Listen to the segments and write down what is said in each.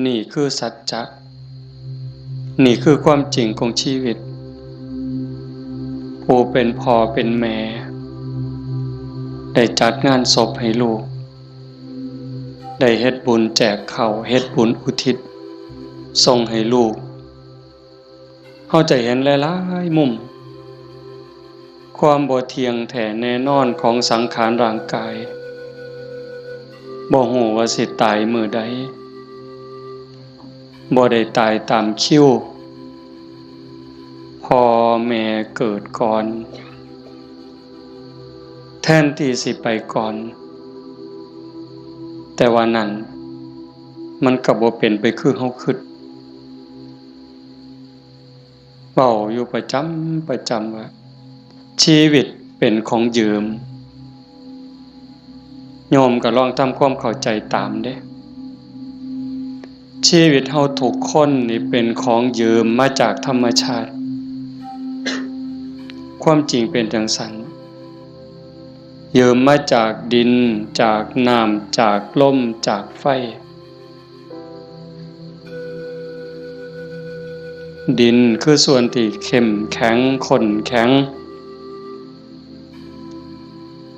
นี่คือสัจจะนี่คือความจริงของชีวิตผู้เป็นพ่อเป็นแม่ได้จัดงานศพให้ลูกได้เฮ็ดบุญแจกข้าวเฮ็ดบุญอุทิศส่งให้ลูกเฮาจะเห็นหลายๆมุมความบ่เที่ยงแท้แน่นอนของสังขารร่างกายบ่ฮู้ว่าสิตายมื้อใดบ่ได้ตายตามคิวพ่อแม่เกิดก่อนแทนที่สิไปก่อนแต่ว่านั้นมันก็บ่เป็นไปคือเฮาคิดเว้าอยู่ประจำว่าชีวิตเป็นของยืมโยมก็ลองทำความเข้าใจตามเด้ชีวิตเฮาทุกคนนี่เป็นของยืมมาจากธรรมชาติความจริงเป็นจังซั่นยืมมาจากดินจากน้ำจากลมจากไฟดินคือส่วนที่เข้มแข็งข้นแข็ง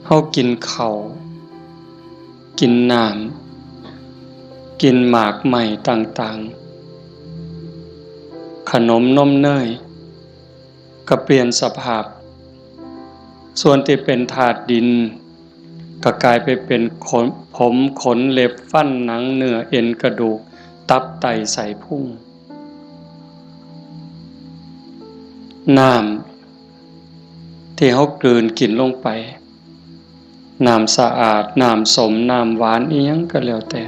เฮากินข้าวกินน้ำกินหมากใหม่ต่างๆขนมนมเนยก็เปลี่ยนสภาพส่วนที่เป็นธาตุดินก็กลายไปเป็นผมขนเล็บฟันหนังเนื้อเอ็นกระดูกตับไตไส้พุงน้ำที่เฮากลืนกินลงไปน้ำสะอาดน้ำสมน้ำหวานอีหยังก็แล้วแต่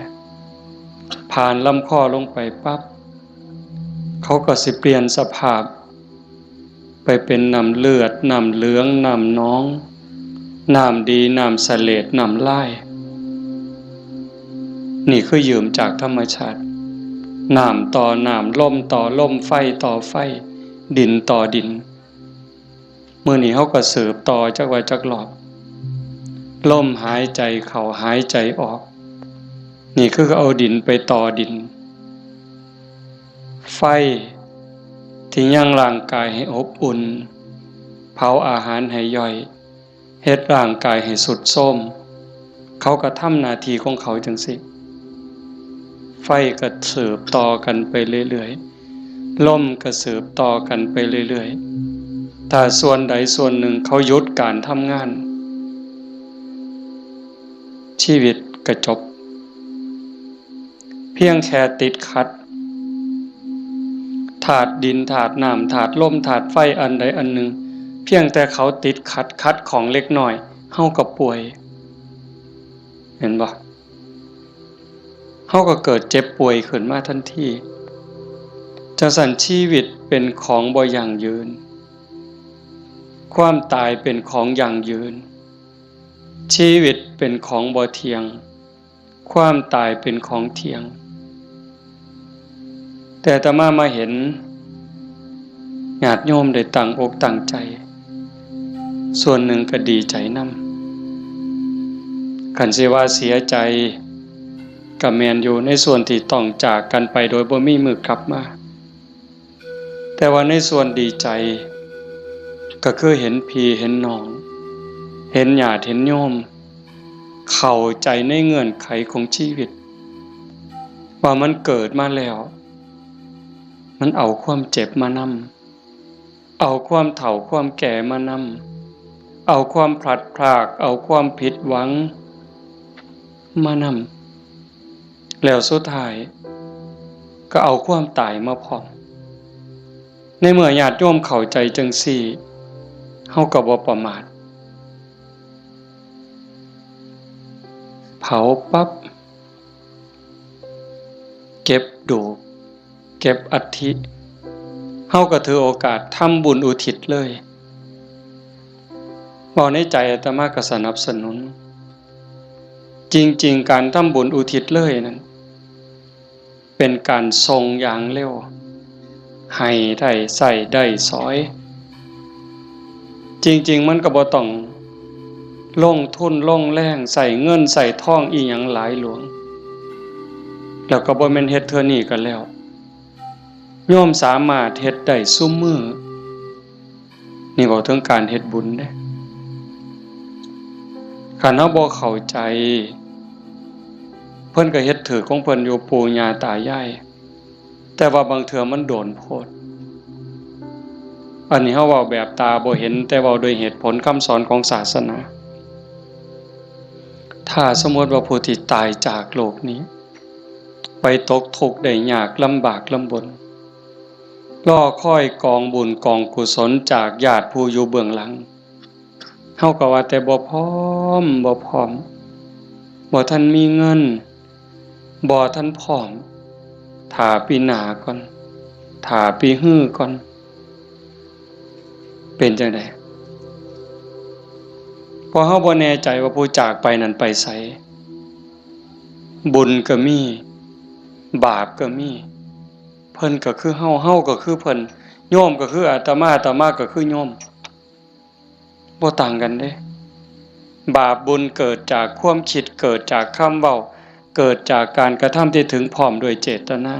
ผ่านลำคอลงไปปั๊บเขาก็สิเปลี่ยนสภาพไปเป็นน้ำเลือดน้ำเหลืองน้ำน้องน้ำดีน้ำเสลดน้ำลายนี่คือยืมจากธรรมชาติน้ำต่อน้ำลมต่อลมไฟต่อไฟดินต่อดินมื้อนี้เฮาก็สืบต่อจักว่าจักรอบลมหายใจเข้าหายใจออกนี่คือเอาดินไปต่อดินไฟที่ยังร่างกายให้อบอุ่นเผาอาหารให้ย่อยเฮ็ดร่างกายให้สุดโทรมเขาก็ทำหน้าที่ของเขาจังซี่ไฟก็สืบต่อกันไปเรื่อยๆลมก็สืบต่อกันไปเรื่อยๆถ้าส่วนใดส่วนหนึ่งเขาหยุดการทำงานชีวิตก็จบเพียงแค่ติดขัดธาตุดินธาตุน้ำธาตุลมธาตุไฟอันใดอันหนึ่งเพียงแต่เขาติดขัดของเล็กน้อยเฮาก็ป่วยเห็นบ่เฮาก็เกิดเจ็บป่วยขึ้นมาทันทีจังซั่นชีวิตเป็นของบ่ยั่งยืนความตายเป็นของยั่งยืนชีวิตเป็นของบ่เที่ยงความตายเป็นของเที่ยงแต่อาตมาเห็นญาติโยมได้ตั้งอกตั้งใจส่วนหนึ่งก็ดีใจนำคันสิว่าเสียใจก็แม่นอยู่ในส่วนที่ต้องจากกันไปโดยบ่มีมื้อกลับมาแต่ว่าในส่วนดีใจก็คือเห็นพี่เห็นน้องเห็นญาติเห็นโยมเข้าใจในเงื่อนไขของชีวิตว่ามันเกิดมาแล้วมันเอาความเจ็บมานำเอาความเฒ่าความแก่มานำเอาความพลัดพรากเอาความผิดหวังมานำแล้วสุดท้ายก็เอาความตายมาพร้อมในเมื่อญาติโยมเข้าใจจังซี่เฮาก็บ่ประมาทเผาปั๊บเก็บดูกเก็บอัฐิเฮาก็ถือโอกาสทำบุญอุทิศเลยบ่ในใจอาตมาก็สนับสนุนจริงๆการทำบุญอุทิศเลยนั้นเป็นการทรงอย่างเร็วให้ได้ใส่ได้สอยจริงๆมันก็บ่ต้องลงทุนลงแรงใส่เงินใส่ทองอีหยังหลายหลวง แล้วก็บ่แม่นเฮ็ดเทื่อนี้กันแล้วโยมสามารถเฮ็ดได้ซุมื้อนี่เว้าถึงการเฮ็ดบุญเด้คันเฮาบ่เข้าใจเพิ่นก็เฮ็ดถือของเพิ่นอยู่ปู่ย่าตายายแต่ว่าบางเทื่อมันโดนโพดอันนี้เฮาเว้าแบบตาบ่เห็นแต่เว้าด้วยเหตุผลคำสอนของศาสนาถ้าสมมติว่าผู้ที่ตายจากโลกนี้ไปตกทุกข์ได้ยากลำบากลำบนรอคอยกองบุญกองกุศลจากญาติผู้อยู่เบื้องหลังเฮาก็ว่าแต่บ่พร้อมบ่ทันมีเงินบ่ทันพร้อมถ้าปีหน้าก่อนถ้าปีฮื้อก่อนเป็นจังได๋พอเฮาบ่แน่ใจว่าผู้จากไปนั้นไปไสบุญก็มีบาปก็มีเพิ่นก็คือเฮาก็คือเพิ่นโยมก็คืออาตมาก็คือโยมบ่ต่างกันเด้บาปบุญเกิดจากความคิดเกิดจากคำเว้าเกิดจากการกระทำที่ถึงพร้อมด้วยเจตนา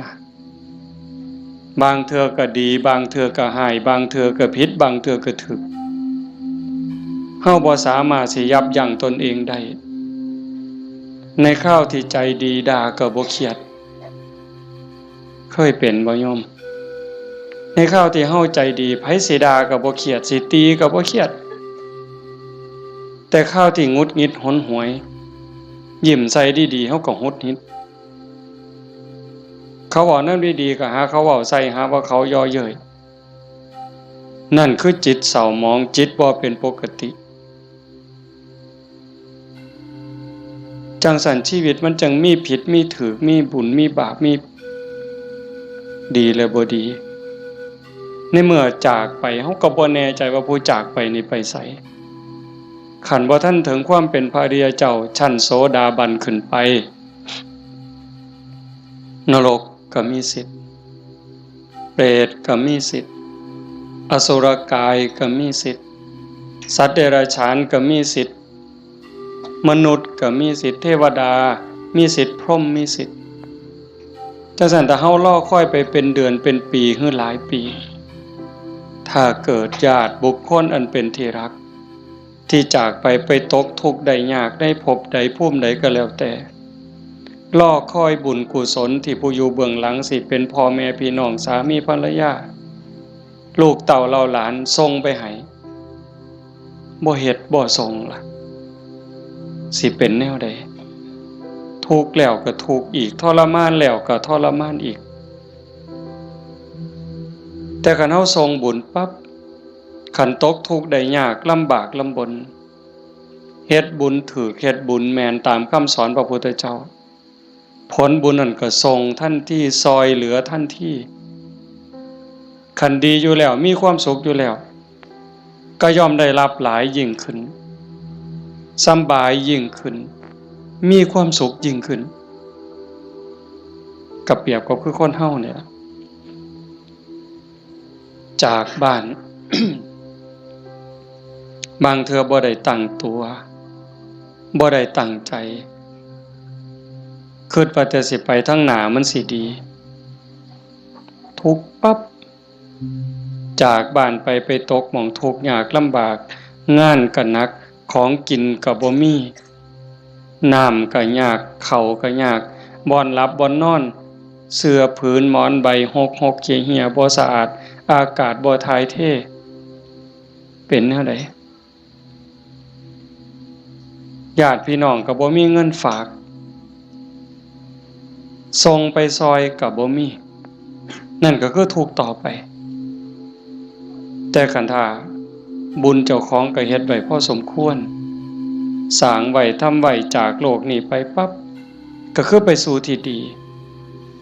บางเทื่อก็ดีบางเทื่อก็ร้ายบางเทื่อก็ผิดบางเทื่อก็ถูกเฮาบ่สามารถสิยับยั้งตนเองได้ในคราวที่ใจดีด่าก็บ่เครียดเคยเป็นบ่โยมในคราวที่เฮาใจดีไผสิด่าก็บ่เครียดสิตีก็บ่เครียดแต่คราวที่หงุดหงิดหนหวยยิ้มใส่ดีๆเฮาก็หงุดหงิดเขาเว้านำดีๆก็หาเขาเว้าใส่หาว่าเขาย่อเย้ยนั่นคือจิตเศร้าหมองจิตบ่เป็นปกติจังสันชีวิตมันจังมีผิดมีถูกมีบุญมีบาปมีดีและบ่ดีในเมื่อจากไปเฮาก็บ่แน่ใจว่าผู้จากไปนี่ไปไสขันบ่ทันถึงความเป็นพระอริยเจ้าชั้นโสดาบันขึ้นไปนรกก็มีสิทธิ์เปรตก็มีสิทธิ์อสุรกายก็มีสิทธิ์สัตว์เดรัจฉานก็มีสิทธิ์มนุษย์ก็มีสิทธิ์เทวดามีสิทธิ์พรหมมีสิทธิ์จังซั่นถ้าเฮารอคอยไปเป็นเดือนเป็นปีหรือหลายปีถ้าเกิดญาติบุคคลอันเป็นที่รักที่จากไปตกทุกข์ได้ยากได้พบใดภูมิใดก็แล้วแต่รอคอยบุญกุศลที่ผู้อยู่เบื้องหลังสิเป็นพ่อแม่พี่น้องสามีภรรยาลูกเต่าเราหลานส่งไปให้บ่เฮ็ดบ่ส่งล่ะสิเป็นแนวใดทุกข์แล้วก็ทุกข์อีกทรมานแล้วก็ทรมานอีกแต่คันเฮาส่งบุญปั๊บคันตกทุกข์ได้ยากลำบากลำบนเฮ็ดบุญถูกเฮ็ดบุญแม่นตามคำสอนพระพุทธเจ้าผลบุญนั่นก็ส่งทันทีซอยเหลือทันทีคันดีอยู่แล้วมีความสุขอยู่แล้วก็ย่อมได้รับหลายยิ่งขึ้นสำบายยิ่งขึ้นมีความสุขยิ่งขึ้นกับเปรียบกับคือคนเฮาเนี่ยจากบ้าน บางเทื่อบ่ได้ตั้งตัวบ่ได้ตั้งใจคิดว่าแต่สิไปทางหน้ามันสิดีทุกข์ปั๊บจากบ้านไปตกหม้องทุกข์ยากลำบากงานก็หนักของกินก็บ่มีน้ำก็ยากข้าวก็ยากบ่อนหลับบ่อนนอนเสื้อผืนหมอนใบหกเหี่ยบ่สะอาดอากาศบ่ถ่ายเทเป็นแนวใดญาติพี่น้องก็บ่มีเงินฝากส่งไปซอยก็บ่มีนั่นก็คือทุกข์ต่อไปแต่คันถ้าบุญเจ้าของก็เฮ็ดไว้พอสมควรสร้างไว้ทำไว้จากโลกนี้ไปปั๊บก็คือไปสู่ที่ดี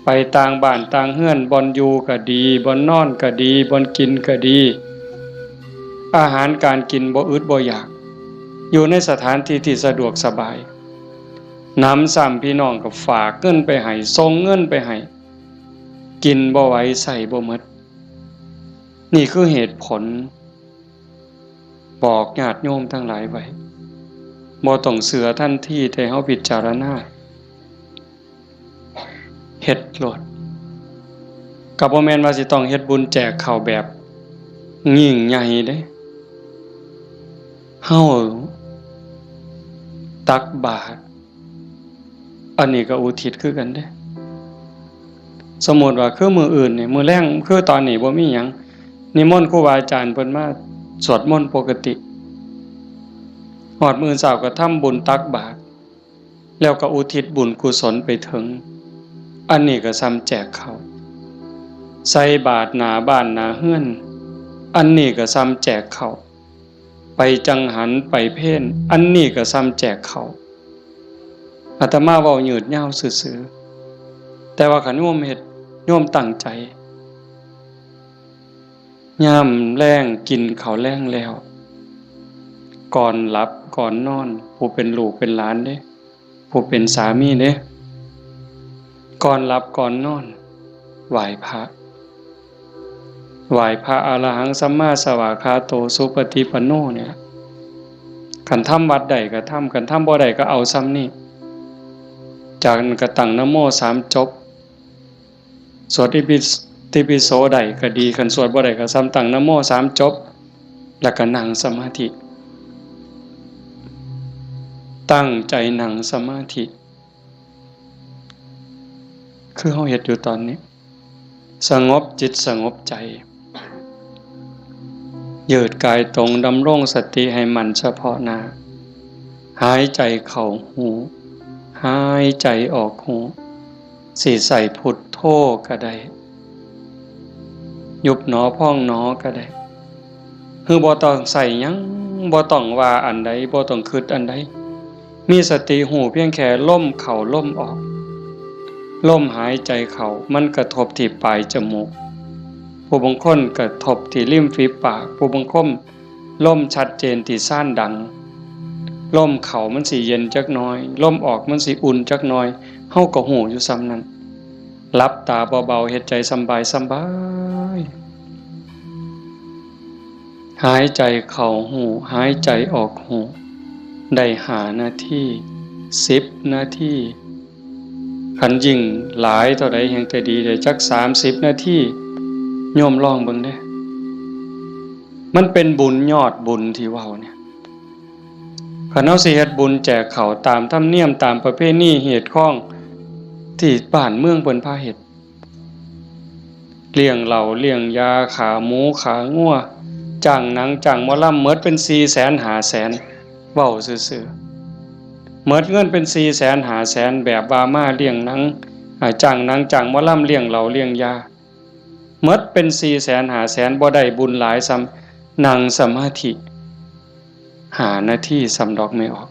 ไปต่างบ้านต่างเฮือนบ่อนอยู่ก็ดีบ่อนนอนก็ดีบ่อนกินก็ดีอาหารการกินบ่อึดบ่อยากอยู่ในสถานที่ที่สะดวกสบายน้ำซ้ำพี่น้องก็ฝากเงินไปให้ส่งเงินไปให้กินบ่ไหวใส่บ่หมดนี่คือเหตุผลบอกญาติโยมทั้งหลายไว้บ่ต้องเสือทันทีแต่เฮาพิจารณา เฮ็ดโลดก็บ่แม่นว่าสิต้องเฮ็ดบุญแจกข้าวแบบยิ่งใหญ่เด้เฮาตักบาตรอันนี้ก็อุทิศคือกันเด้สมมุติว่าคือมื้ออื่นนี่มื้อแลงคือตอนนี้บ่มีหยังนิมนต์ครูบาอาจารย์เพิ่นมาสวดมนต์ปกติฮอดมื้อเช้าก็ทำบุญตักบาตรแล้วก็อุทิศบุญกุศลไปถึงอันนี้ก็ซ้ำแจกข้าวใส่บาตรหน้าบ้านหน้าเฮือนอันนี้ก็ซ้ำแจกข้าวไปจังหันไปเพ่นอันนี้ก็ซ้ำแจกข้าวอาตมาเว้ายืดยาวซื่อๆแต่ว่าคันโยมเฮ็ดโยมตั้งใจยามแลงกินข้าวแลงแล้วก่อนหลับก่อนนอนผู้เป็นลูกเป็นหลานเด้ผู้เป็นสามีเด้ก่อนหลับก่อนนอนไหว้พระอรหังสัมมาสวากขาโตสุปฏิปันโนเนี่ยคันทำวัดใดก็ทำคันทำบ่ใดก็เอาซ้ำนี่จากนั้นก็ตั้งนะโม3จบสวดอิติปิโสใดก็ดีคันสวดบ่ใดก็ซ้ำตั้งนะโม3จบแล้วก็นั่งสมาธิตั้งใจนั่งสมาธิคือเฮาเฮ็ดอยู่ตอนนี้สงบจิตสงบใจยืดกายตรงดำรงสติให้มั่นเฉพาะหน้าหายใจเข้าหูหายใจออกหูสิใส่พุทโธก็ได้ยุบหนอพองหนอก็ได้คือบ่ต้องใส่หยังบ่ต้องว่าอันใดบ่ต้องคิดอันใดมีสติหูเพียงแค่ลมเข้าลมออกลมหายใจเข้ามันกระทบที่ปลายจมูกผู้บางคนกระทบที่ริมฝีปากผู้บางคนลมชัดเจนที่ซ่านดังลมเข้ามันสิเย็นจักหน่อยลมออกมันสิอุ่นจักหน่อยเฮาก็หูอยู่ซ้ำนั้นหลับตาเบาๆเฮ็ดใจสบายหายใจเข้าหูหายใจออกหูได้5 นาที10 นาทีคันยิ่งหลายเท่าใดแห่งจะดีได้จัก30 นาทีโยมลองเบิ่งเด้มันเป็นบุญยอดบุญที่เว้าเนี่ยคันเฮาสิเฮ็ดบุญแจกข้าวตามธรรมเนียมตามประเพณีเหตุข้องที่บ้านเมืองเพิ่นพาเฮ็ดเลี้ยงเหล้าเลี้ยงยาขาหมูขางัวจ้างหนังจ้างหมอลำหมดเป็น400,000 500,000เว้าซื่อๆหมดเงินเป็น400,000 500,000แบบว่ามาเลี้ยงหนังจ้างหนังจ้างหมอลำเลี้ยงเหล้าเลี้ยงยาหมดเป็น400,000 500,000บ่ได้บุญหลายซ้ำนั่งสมาธิ5 นาทีสำดอกไม่ออก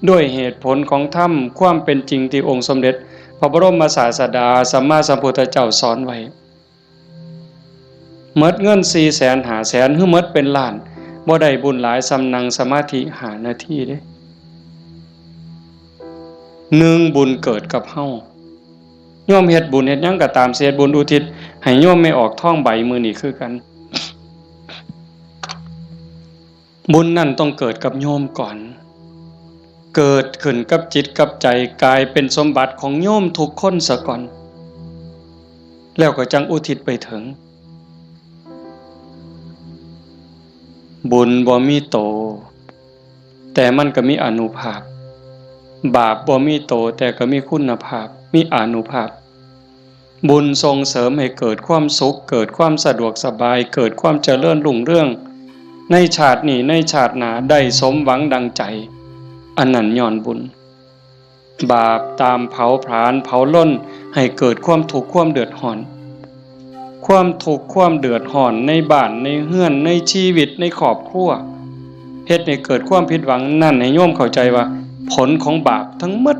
ด้วยเหตุผลของธรรมความเป็นจริงที่องค์สมเด็จพระบรมศาสดาสัมมาสัมพุทธเจ้าสอนไว้หมดเงิน400,000 500,000หรือหมดเป็นล้านบ่ได้บุญหลายซ้ำนั่งสมาธิ5 นาทีเด้1บุญเกิดกับเฮาโยมเฮ็ดบุญเฮ็ดหยังก็ตามเสียบุญอุทิศให้โยมไม่ออกท้องใบมื้อนี้คือกันบุญนั่นต้องเกิดกับโยมก่อนเกิดขึ้นกับจิตกับใจกลายเป็นสมบัติของโยมทุกคนซะก่อนแล้วก็จังอุทิศไปถึงบุญบ่มีโตแต่มันก็มีอานุภาพบาปบ่มีโตแต่ก็มีคุณภาพมีอานุภาพบุญส่งเสริมให้เกิดความสุขเกิดความสะดวกสบายเกิดความเจริญรุ่งเรืองในชาตินี้ในชาติหน้าได้สมหวังดังใจอันนั้นย้อนบุญบาปตามเผาผลาญเผาล้นให้เกิดความทุกข์ความเดือดร้อนความทุกข์ความเดือดร้อนในบ้านในเฮือนในชีวิตในครอบครัวเฮ็ดให้เกิดความผิดหวังนั่นให้โยมเข้าใจว่าผลของบาปทั้งหมด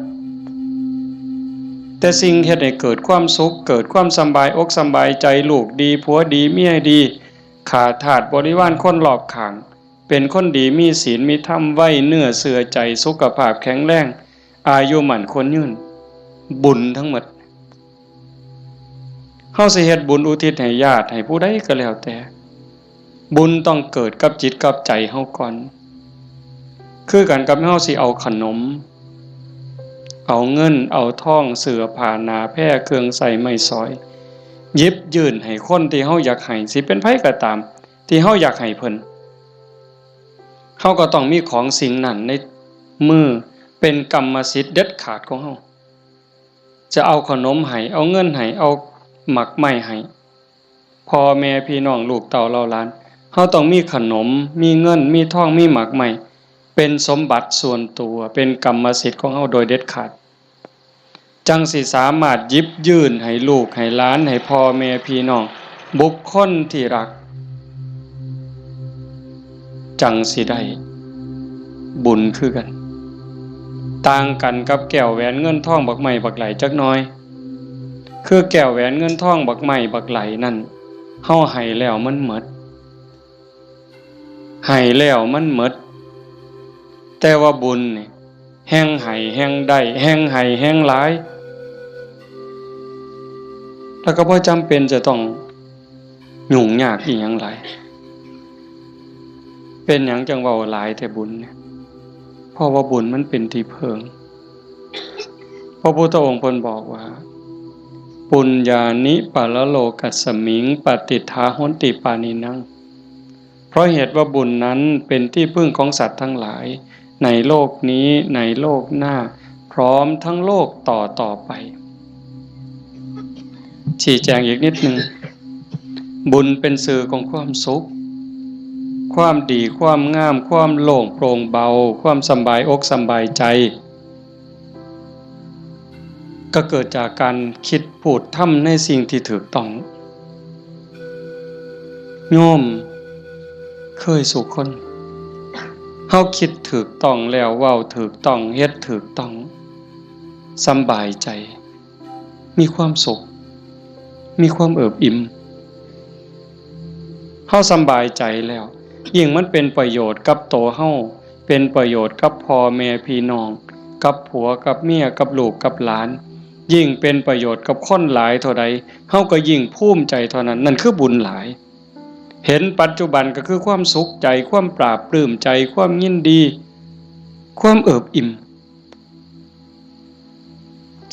แต่สิ่งเฮ็ดให้เกิดความสุขเกิดความสบายอกสบายใจลูกดีผัวดีเมียดีขาทาสบริวารคนรอบข้างเป็นคนดีมีศีลมีธรรมไว้เนื้อเสื่อใจสุขภาพแข็งแรงอายุมั่นคนยืนบุญทั้งหมดเฮาสิเฮ็ดบุญอุทิศให้ญาติให้ผู้ใดก็แล้วแต่บุญต้องเกิดกับจิตกับใจเฮาก่อนคือกันกับเฮาสิเอาขนม เอาเงินเอาทองเสื้อผ้าหนาแพร่เครื่องใส่ไม้สอยหยิบยื่นให้คนที่เฮาอยากให้สิเป็นไผก็ตามที่เฮาอยากให้เพิ่นเฮาก็ต้องมีของสิ่งนั้นในมือเป็นกรรมสิทธิ์เด็ดขาดของเฮาจะเอาขนมให้เอาเงินให้เอาหมักไม้ให้พ่อแม่พี่น้องลูกเต้าเหล่าหลานเฮาต้องมีขนมมีเงินมีทองมีหมักไม้เป็นสมบัติส่วนตัวเป็นกรรมสิทธิ์ของเฮาโดยเด็ดขาดจังสิสามารถหยิบยื่นให้ลูกให้หลานให้พ่อแม่พี่น้องบุคคลที่รักจังสิได้บุญคือกันต่างกันกับแก้วแหวนเงินทองบักไม้บักไหลจักหน่อยคือแก้วแหวนเงินทองบักไม้บักไหลนั่นเฮาให้แล้วมันหมดให้แล้วมันหมดแต่ว่าบุญนี่แห่งให้แห่งได้แห่งให้แห่งหลายแล้วก็บ่จำเป็นจะต้องยุ่งยากอีหยังหลายเป็นหยังจังเว้าหลายแต่บุญเนี่ยเพราะว่าบุญมันเป็นที่เพิงพระพุทธองค์เพิ่นบอกว่าปุญญานิปะละโลกัสสมิงปฏิทาหนติปานินังเพราะเหตุว่าบุญนั้นเป็นที่พึ่งของสัตว์ทั้งหลายในโลกนี้ในโลกหน้าพร้อมทั้งโลกต่อไปชี้แจงอีกนิดนึงบุญเป็นสื่อของความสุขความดีความงามความโล่งโปร่งเบาความสบายอกสบายใจก็เกิดจากการคิดพูดทำในสิ่งที่ถูกต้องโยมเคยสุขคนเฮาคิดถูกต้องแล้วเว้าถูกต้องเฮ็ดถูกต้องสบายใจมีความสุขมีความเอิบอิ่มเฮาสบายใจแล้วยิ่งมันเป็นประโยชน์กับตัวเฮาเป็นประโยชน์กับพ่อแม่พี่น้องกับผัวกับเมียกับลูกกับหลานยิ่งเป็นประโยชน์กับคนหลายเท่าใดเฮาก็ยิ่งภูมิใจเท่านั้นนั่นคือบุญหลายเห็นปัจจุบันก็คือความสุขใจความปราบปลื้มใจความยินดีความเอิบอิ่ม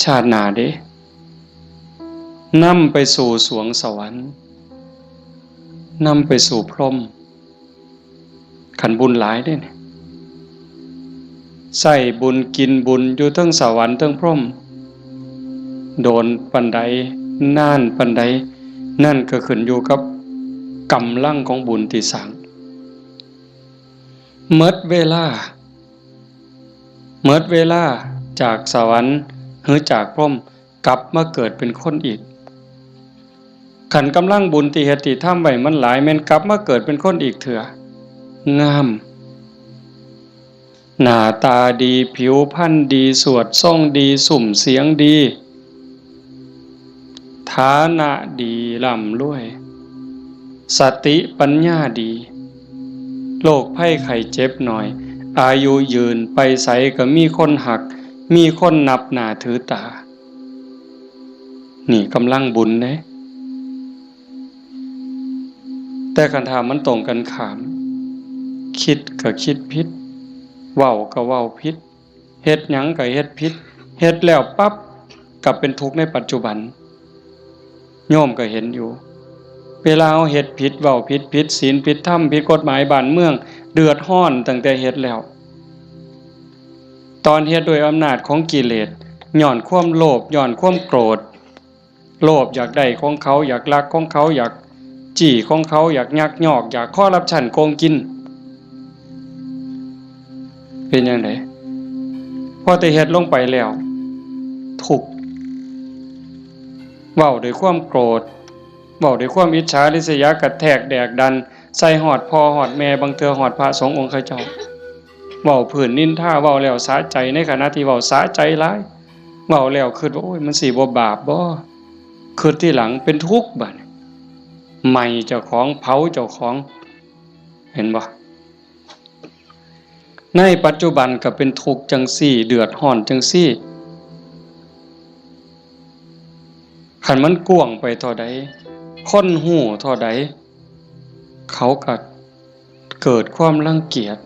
ชาติหน้าเด้นำไปสู่สวงสวรรค์นำไปสู่พรหมขันบุญหลายได้เนี่ยใส่บุญกินบุญอยู่ทั้งสวรรค์ทั้งพรหมโดนปันใดน่านปันใดนั่นก็ขึ้นอยู่กับกำลังของบุญที่สร้างเมิดเวลาจากสวรรค์หรือจากพรหมกลับมาเกิดเป็นคนอีกขันกำลังบุญที่เฮ็ดที่ทำไว้มันหลายแม่นกลับมาเกิดเป็นคนอีกเถื่องามหน้าตาดีผิวพรรณดีสวดทรงดีสุ่มเสียงดีฐานะดีร่ำรวยสติปัญญาดีโรคภัยไข้เจ็บหน่อยอายุยืนไปไสก็มีคนหักมีคนนับหน้าถือตานี่กำลังบุญเด้แต่คันถามมันตรงกันข้ามคิดก็คิดผิดเว้าก็เว้าผิดเฮ็ดหยังก็เฮ็ดผิดเฮ็ดแล้วปั๊บก็เป็นทุกข์ในปัจจุบันโยมก็เห็นอยู่เวลาเฮาเฮ็ดผิดเว้าผิดศีลผิดธรรมผิดกฎหมายบ้านเมืองเดือดร้อนตั้งแต่เฮ็ดแล้วตอนเฮ็ดโดยอำนาจของกิเลสย้อนความโลภย้อนความโกรธโลภอยากได้ของเขาอยากลักของเขาอยากจี้ของเขาอยากยักยอกอยากคอร์รัปชันโกงกินเป็นจังได๋พอแต่เฮ็ดลงไปแล้วทุกข์เว้าด้วยความโกรธเว้าด้วยความอิจฉาริษยากระแทกแดกดันใส่ฮอดพ่อฮอดแม่บางเทื่อฮอดพระสงฆ์องค์เขาเจ้าเว้าพื้นนินทาเว้าแล้วสะใจในขณะที่เว้าสะใจหลายเว้าแล้วคิดว่าโอ้ยมันสิบ่บาปบ่คิดที่หลังเป็นทุกข์บัดไหม้เจ้าของเผาเจ้าของเห็นบ่ในปัจจุบันก็เป็นทุกข์จังซี่เดือดร้อนจังซี่คันมันกว้างไปเท่าใดคนฮู้เท่าใดเขาก็เกิดความรังเกียจ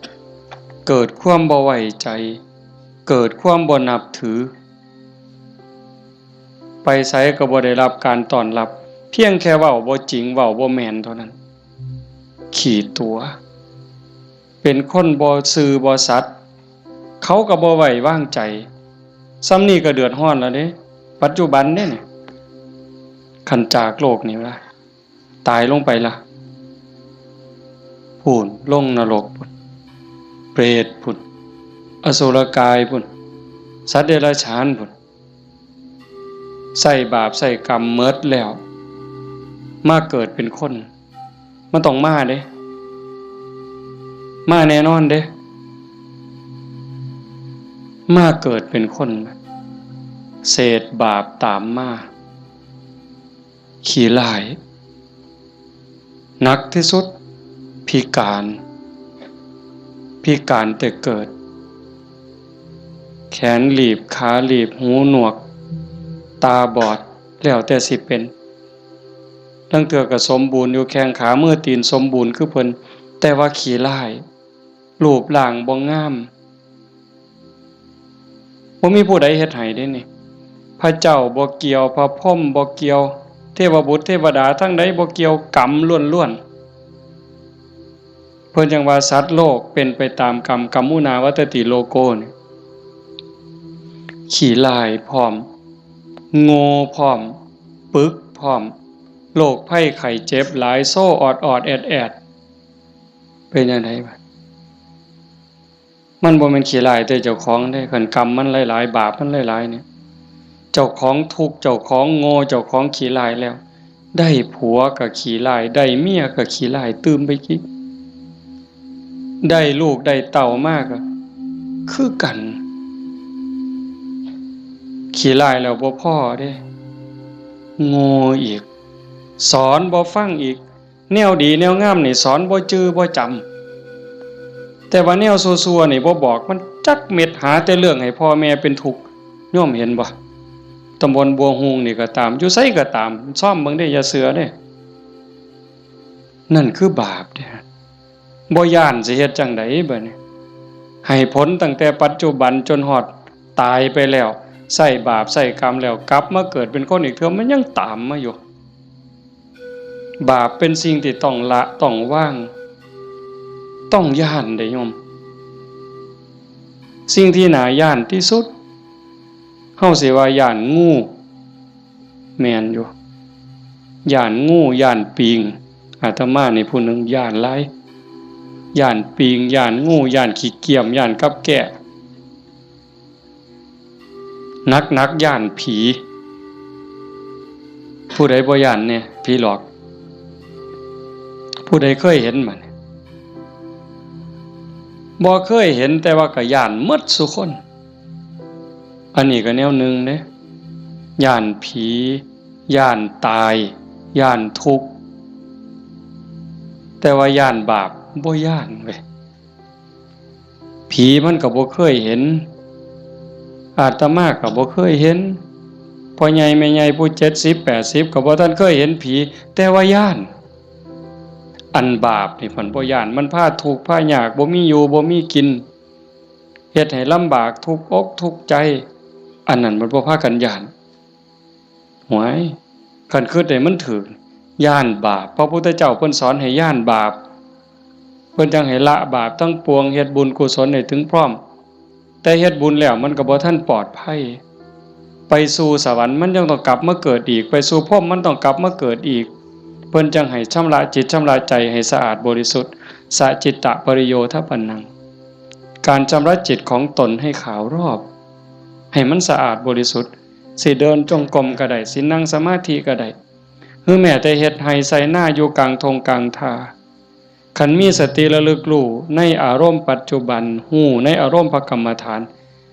เกิดความบ่ไว้ใจเกิดความบ่นับถือ ไปไสก็บ่ได้รับการต้อนรับเพียงแค่เว้าบ่จริงเว้าบ่แม่นเท่านั้นขี้ตัวเป็นคนบ่ซื่อบ่สัตย์เขาก็บ่ไว้วางใจซ้ำนี้ก็เดือดร้อนแล้วเด้ปัจจุบันเด้นี่คันจากโลกนี้ล่ะตายลงไปล่ะพูนลงนรกพุ่นเปรตพุ่นอสุรกายพุ่นสัตว์เดรัจฉานพุ่นใส่บาปใส่กรรมเมิดแล้วมาเกิดเป็นคนมันต้องมาเด้มาแน่นอนเด้มาเกิดเป็นคนเศษบาปตามมาขี้ร้ายหนักที่สุดพิการแต่เกิดแขนหลีบขาหลีบหูหนวกตาบอดแล้วแต่สิเป็นทั้งเทื่อก็สมบูรณ์อยู่แข้งขามือตีนสมบูรณ์คือเพิ่นแต่ว่าขี้ร้ายรูปร่างบ่งามบ่มีผู้ใดเฮ็ดให้เด้นี่พระเจ้าบ่เกี่ยวพระพรหมบ่เกี่ยวเทวบุตรเทวดาทั้งใดบ่เกี่ยวกรรมล้วนๆเพิ่นจังว่าสัตว์โลกเป็นไปตามกรรมกัมมุนาวัตติโลโกนี่ขี้ร้ายพร้อมโง่พร้อมปึกพร้อมโรคภัยไข้เจ็บหลายโซ่ออดๆแอดๆเป็นจังไดบัดมันบ่แม่นขี้ร้ายแต่เจ้าของเด้คันกรรมมันหลายๆบาปมันหลายๆเนี่ยเจ้าของทุกข์เจ้าของโง่เจ้าของขี้ร้ายแล้วได้ผัวก็ขี้ร้ายได้เมียก็ขี้ร้ายตื่มไปกิได้ลูกได้เต้ามาก็คือกันขี้ร้ายแล้วบ่พอเด้โง่อีกสอนบ่ฟังอีกแนวดีแนวงามนี่สอนบ่จื้อบ่จำแต่ว่าแนวซัวๆนี่บ่บอกมันจักเม็ดหาแต่เรื่องให้พ่อแม่เป็นทุกข์โยมเห็นบ่ตำบลบัวฮูงนี่ก็ตามอยู่ไสก็ตามซ่อมเบิ่งได้อย่าเสือเด้นั่นคือบาปเด้บ่ย้านสิเฮ็ดจังไดบัดนี้ให้ผลตั้งแต่ปัจจุบันจนฮอดตายไปแล้วใส่บาปใส่กรรมแล้วกลับมาเกิดเป็นคนอีกเทื่อมันยังตามมาอยู่บาปเป็นสิ่งที่ต้องละต้องวางต้องย้านเด้โยมสิ่งที่น่าย้านที่สุดเฮาสิว่าย้านงูแม่นอยู่ย้านงูย้านปิงอาตมานี่ผู้หนึงย้านหลายย้านปิงย้านงูย้านขี้เกียจย้านกับแกะนักย้านผีผู้ใดบ่ย้านเนี่ยผีหลอกผู้ใดเคยเห็นมันบ่เคยเห็นแต่ว่าก็ย้านหมดซุคนอันนี้ก็แนวหนึงเด้ย้านผีย้านตายย้านทุกข์แต่ว่าย้านบาปบ่ย้านเว้ยผีมันก็บ่เคยเห็นอาตมาก็บ่เคยเห็นพ่อใหญ่แม่ใหญ่ผู้70 80ก็บ่ทันเคยเห็นผีแต่ว่าย้านอันบาปนี่เพิ่นบ่ย้านมันพาทุกข์พายากบ่มีอยู่บ่มีกินเฮ็ดให้ลำบากทุกข์อกทุกข์ใจอันนั้นมันบ่พากันย้านหวยคันคิดได้มันถูกย้านบาปพระพุทธเจ้าเพิ่นสอนให้ย้านบาปเพิ่นจังให้ละบาปทั้งปวงเฮ็ดบุญกุศลให้ถึงพร้อมแต่เฮ็ดบุญแล้วมันก็บ่ทันปลอดภัยไปสู่สวรรค์มันยังต้องกลับมาเกิดอีกไปสู่พรหมมันต้องกลับมาเกิดอีกเพิ่นจังให้ชำระจิตชำระใจให้สะอาดบริสุทธิ์สะจิตตะปริโยทปันนังการชำระจิตของตนให้ขาวรอบให้มันสะอาดบริสุทธิ์สิเดินจงกรมก็ได้สินั่งสมาธิก็ได้หรือแม้แต่เฮ็ดให้ใส่หน้าอยู่กลางทงกลางทาคันมีสติระลึกรู้ในอารมณ์ปัจจุบันฮู้ในอารมณ์พระกรรมฐาน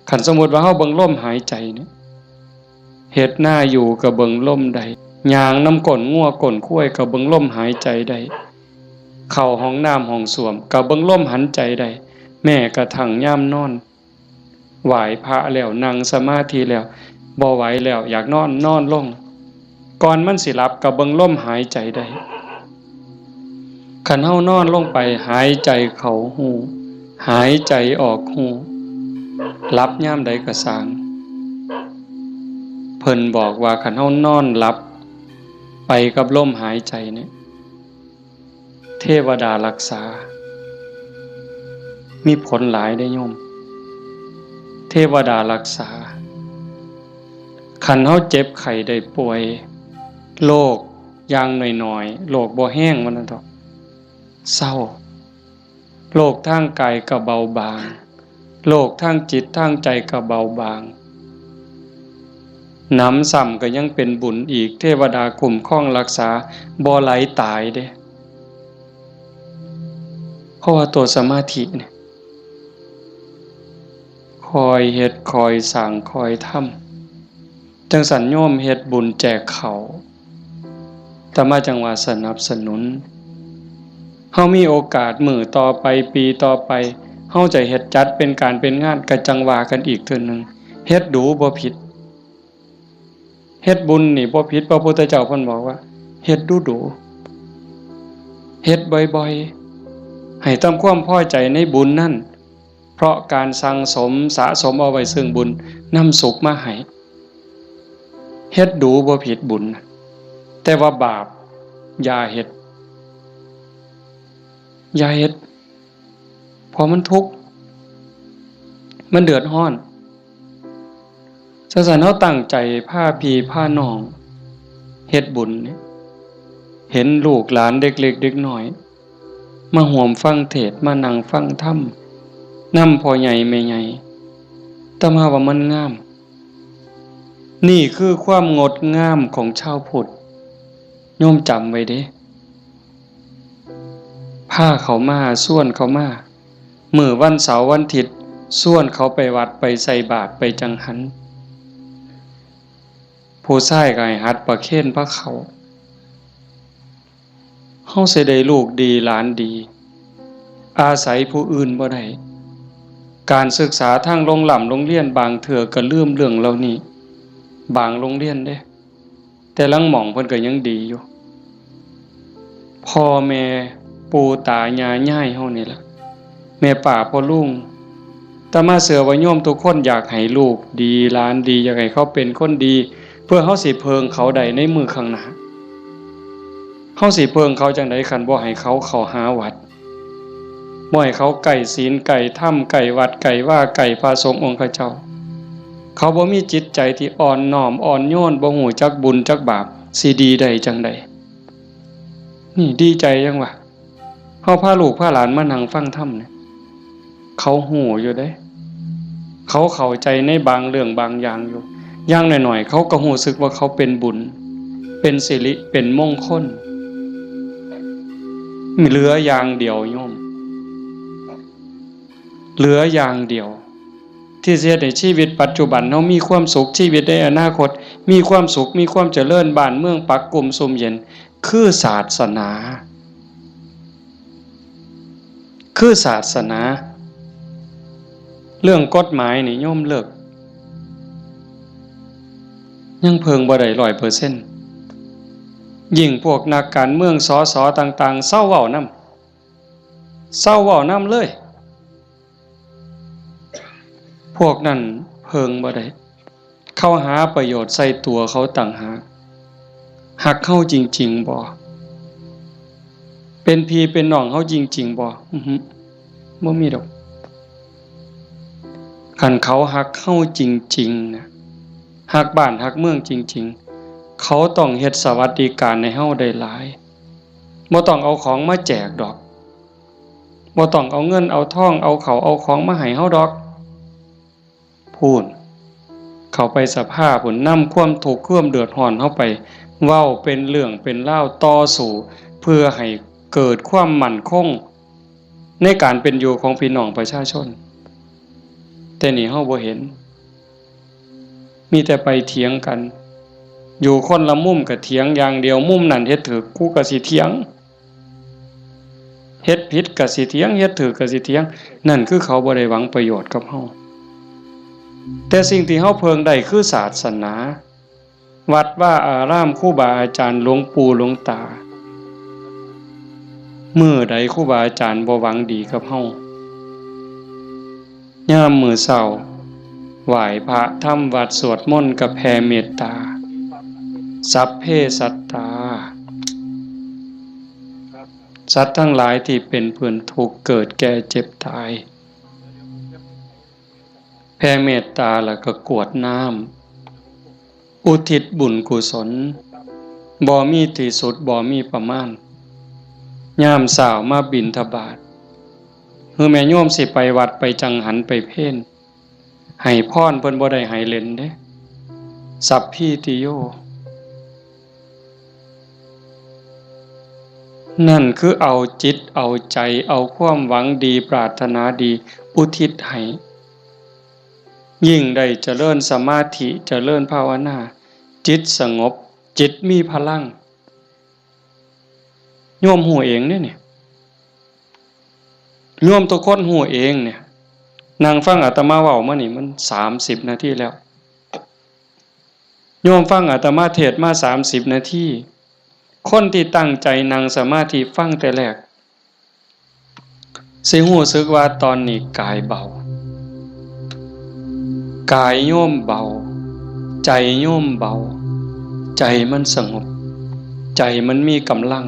คันสมมุติว่าเฮาเบิ่งลมหายใจเนี่ยเฮ็ดหน้าอยู่ก็เบิ่งลมได้ย่างน้ำก้นงัวก้นข้วยก็เบิ่งลมหายใจได้เข้าห้องน้ำห้องส้วมก็เบิ่งลมหันใจได้แม้กระทั่งยามนอนไหว้พระแล้วนั่งสมาธิแล้วบ่ไหวแล้วอยากนอนลงก่อนมันสิหลับก็เบิ่งลมหายใจได้คันเฮานอนลงไปหายใจเข้าหูหายใจออกหูหลับยามใดก็สร้างภ พิ่นบอกว่าคันเฮานอนหลับไปกับลมหายใจเนี่ยเทวดารักษามีผลหลายได้โยมเทวดารักษาคันเฮาเจ็บไข้ได้ป่วยโรคอย่างน้อยๆโรคบ่แห้งมันนั่นดอกเศร้าโรคทางกายก็เบาบางโรคทางจิตทางใจก็เบาบางหนำซ้ำก็ยังเป็นบุญอีกเทวดาคุ้มครองรักษาบ่ไหลตายเด้เพราะว่าตัวสมาธิเนี่ยคอยเฮ็ดคอยสร้างคอยทำจังสัญโยมเฮ็ดบุญแจกเขาแต่มาจังหวะสนับสนุนเฮามีโอกาสมื้อต่อไปปีต่อไปเฮาจะเฮ็ดจัดเป็นการเป็นงานก็จังว่ากันอีกเทื่อนึงเฮ็ดดูบ่ผิดเฮ็ดบุญนี่บ่ผิดพระพุทธเจ้าเพิ่นบอกว่าเฮ็ดดูๆเฮ็ดบ่อยๆให้ทำความพอใจในบุญนั่นเพราะการสั่งสมสะสมเอาไว้ซึ่งบุญนำสุขมาให้เฮ็ดดูบ่ผิดบุญแต่ว่าบาปอย่าเฮ็ดเพราะมันทุกข์มันเดือดร้อนฉะนั้นเฮาตั้งใจพาพี่พาน้องเฮ็ดบุญเนี่ยเห็นลูกหลานเด็กเล็กเด็กน้อยมาร่วมฟังเทศน์มานั่งฟังธรรมนำพ่อใหญ่แม่ใหญ่แต่มาว่ามันงามนี่คือความงดงามของชาวพุทธโยมจำไว้เด้พาเขามาส่วนเขามามื้อวันเสาร์วันอาทิตย์ส่วนเขาไปวัดไปใส่บาตรไปจังหันผู้ชายก็ให้หัดประเคนพระเขาเฮาสิได้ลูกดีหลานดีอาศัยผู้อื่นบ่ได้การศึกษาทางโรงเรียนบางเทื่อก็ลืมเรื่องเหล่านี้บางโรงเรียนเด้แต่ลังหม่องเพิ่นก็ยังดีอยู่พ่อแม่ปู่ตายายย่ายเฮานี่ล่ะแม่ป้าพ่อลุงแต่มาเสือว่าโยมทุกคนอยากให้ลูกดีหลานดีอยากให้เขาเป็นคนดีเพื่อเฮาสิเพิงเขาได้ในมือข้างหน้าเฮาสิเพิงเขาจังได๋คันบ่ให้เขาเข้าหาวัดบ่ให้เขาไก่ศีลไก่ธรรมไก่วัดไก่ว่าไก่พระสงฆ์องค์ข้าเจ้าเขาบ่มีจิตใจที่อ่อนน้อมอ่อนโยนบ่ฮู้จักบุญจักบาปสิดีได้จังได๋นี่ดีใจจังวะเฮาพาลูกพาหลานมานั่งฟังธรรมเนี่ยเขาฮู้อยู่เด้เขาเข้าใจในบางเรื่องบางอย่างอยู่อย่างน้อยๆเขาก็รู้สึกว่าเขาเป็นบุญเป็นสิริเป็นมงคลมีเหลืออย่างเดียวโยมเหลืออย่างเดียวที่จะในชีวิตปัจจุบันเรามีความสุขชีวิตในอนาคตมีความสุขมีความเจริญบ้านเมืองปักกลุ่มสุมเย็นคือศาสนาเรื่องกฎหมายนี่โยมเลิกยังเพิงบ่ได้ 100% ยิ่งพวกนักการเมืองสสต่างๆเศร้าเว้านำเลยพวกนั้นเพิงบ่ได้เข้าหาประโยชน์ใส่ตัวเขาต่างหากหักเข้าจริงๆบ่เป็นพี่เป็นน้องเขาจริงๆบ่บ่มีดอกคันเขาหักเข้าจริงๆนะหักบ้านหักเมืองจริงๆเขาต้องเฮ็ดสวัสดิการให้เฮาได้หลายบ่ต้องเอาของมาแจกดอกบ่ต้องเอาเงินเอาทองเอาเขาเอาของมาให้เฮาดอกพูนเขาไปสภาพพุ่นนำความทุกข์ความเดือดร้อนเฮาไปเว้าเป็นเรื่องเป็นราวต่อสู้เพื่อให้เกิดความมั่นคงในการเป็นอยู่ของพี่น้องประชาชนแต่นี่เฮาบ่เห็นมีแต่ไปเถียงกันอยู่คนละมุมก็เถียงอย่างเดียวมุมนั้นเฮ็ดถูกกูก็สิเถียงเฮ็ดผิดก็สิเถียงเฮ็ดถูกก็สิเถียงนั่นคือเขาบ่ได้หวังประโยชน์กับเฮาแต่สิ่งที่เฮาเพิงได้คือศาสนาวัดว่าอารามครูบาอาจารย์หลวงปู่หลวงตามื้อใดครูบาอาจารย์บ่หวังดีกับเฮายามมื้อเช้า ไหว้พระทำวัดสวดมนต์กับแผ่เมตตาสัพเพสัตตาสัตว์ทั้งหลายที่เป็นเพื่อนทุกข์เกิดแก่เจ็บตายแผ่เมตตาแล้วก็กรวดน้ำอุทิศบุญกุศลบ่มีที่สุดบ่มีประมาณยามเช้ามาบิณฑบาตคือแม่โยมสิไปวัดไปจังหันไปเพลให้พรเพิ่นบ่ได้ให้เล่นเด้สัพพิติโยนั่นคือเอาจิตเอาใจเอาความหวังดีปรารถนาดีอุทิศให้ยิ่งได้เจริญสมาธิเจริญภาวนาจิตสงบจิตมีพลังโยมหูเองเนี่ยโยมทุกคนหูเองเนี่ยนั่งฟังอาตมาเว้ามานี่มัน30นาทีแล้วโยมฟังอาตมาเทศน์มา30นาทีคนที่ตั้งใจนั่งสมาธิฟังแต่แรกสิรู้สึกว่าตอนนี้กายเบากายโยมเบาใจโยมเบาใจมันสงบใจมันมีกำลัง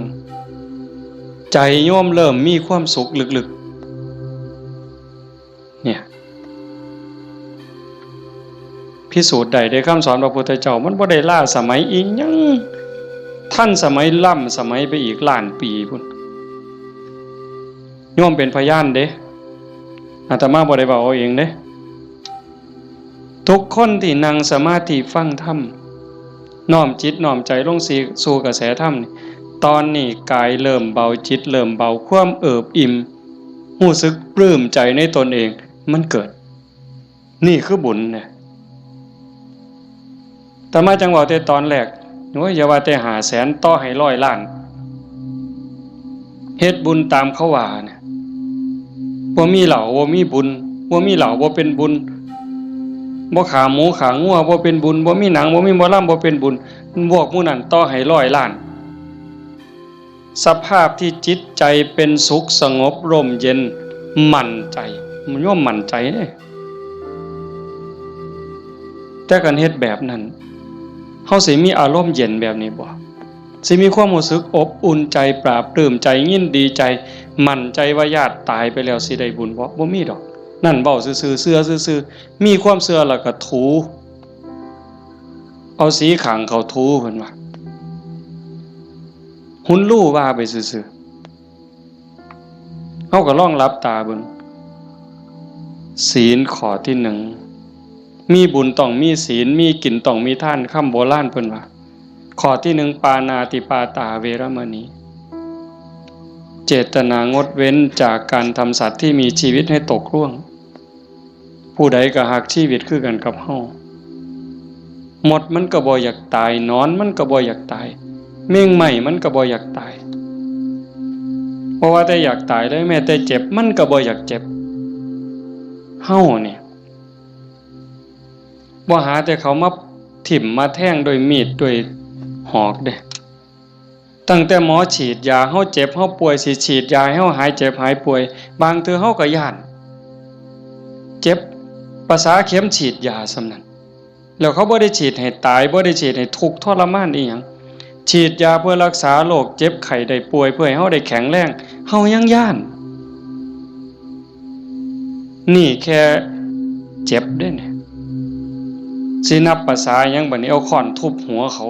ใจโยมเริ่มมีความสุขลึกๆเนี่ยพิสูจน์ได้ในคำสอนพระพุทธเจ้ามันบ่ได้ล้าสมัยอีกยังท่านสมัยล้ำสมัยไปอีกล้านปีพุ่นโยมเป็นพยานเด้อาตมาบ่ได้เว้าเอาเองเด้ทุกคนที่นั่งสมาธิฟังธรรมน้อมจิตน้อมใจลงสู่กระแสธรรมตอนนี้กายเริ่มเบาจิตเริ่มเบาความเอิบอิ่มรู้สึกปลื้มใจในตนเองมันเกิดนี่คือบุญเนี่ยแต่มาจังหวะแต่ตอนแรกโอ้ยอย่าว่าแต่500,000ต่อให้100 ล้านเฮ็ดบุญตามเขาว่าเนี่ยบ่มีเหล้าบ่มีบุญบ่มีเหล้าบ่เป็นบุญบ่ขาหมูขางัวบ่เป็นบุญบ่มีหนังบ่มีหมอลำบ่เป็นบุญพวกหมู่นั้นต่อให้100 ล้านสภาพที่จิตใจเป็นสุขสงบร่มเย็นมั่นใจมันย่อมมั่นใจเด้แต่การเฮ็ดแบบนั้นเฮาสิมีอารมณ์เย็นแบบนี้บ่สิมีความรู้สึกอบอุ่นใจปราบปลื้มใจยินดีใจมั่นใจว่าญาติตายไปแล้วสิได้บุญบ่มีดอกนั่นเว้าซื่อๆเชื่อซื่อๆมีความเชื่อแล้วก็ถูเอาสีขางเขาถูเพิ่นว่าหุ่นลู่ว่าไปซื่อๆเฮาก็ลองหลับตาเบิ่งศีลข้อที่1มีบุญต้องมีศีลมีกินต้องมีทานคำโบราณเพิ่นว่าข้อที่1ปานาติปาตาเวรมณีเจตนางดเว้นจากการทำสัตว์ที่มีชีวิตให้ตกล่วงผู้ใดก็ฮักชีวิตคือกันกับเฮาหมดมันก็บ่อยากตายนอนมันก็บ่อยากตายเม่งใหม่มันก็บ่อยากตายเพราะว่าแต่อยากตายเลยแม้แต่เจ็บมันก็บ่อยากเจ็บเฮาเนี่ยบ่หาแต่เขามาถิ่มมาแทงโดยมีดโดยหอกเด้ตั้งแต่หมอฉีดยาเฮาเจ็บเฮาป่วยสิฉีดยาให้เฮาหายเจ็บหายป่วยบางเทื่อเฮาก็ย้านเจ็บภาษาเข็มฉีดยาส่ำนั้นแล้วเขาบ่ได้ฉีดให้ตายบ่ได้ฉีดให้ทุกข์ทรมานอีหยังฉีดยาเพื่อรักษาโรคเจ็บไข้ได้ป่วยเพื่อให้เฮาได้แข็งแรงเฮายังย้านนี่แค่เจ็บเด้เนี่ยสินับภาษาหยังบัดนี้เอาค้อนทุบหัวเขา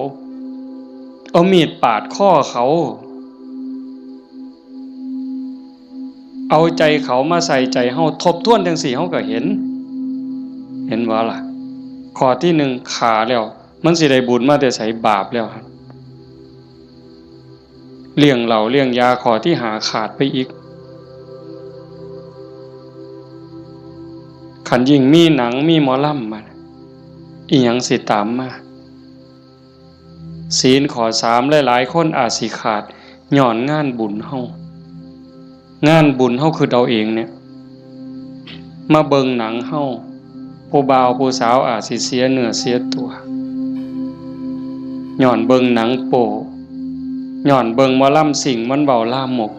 เอามีดปาดคอเขาเอาใจเขามาใส่ใจเฮาทบทวนจังซี่เฮาก็เห็นว่าล่ะข้อที่1ขาแล้วมันสิได้บุญมาแต่ไสบาปแล้วเลี้ยงเหล้าเลี้ยงยาข้อที่5ขาดไปอีกคันยิ่งมีหนังมีหมอลำมาอีหยังสิตามมาศีลข้อ3หลายๆคนอาจสิขาดย้อนงานบุญเฮางานบุญเฮาคือเอาเองเนี่ยมาเบิ่งหนังเฮาผู้บ่าวผู้สาวอาจสิเสียเนื้อเสียตัวย้อนเบิ่งหนังโป๊ย้อนเบิ่งหมอลำสิ่งมันเว้าลามก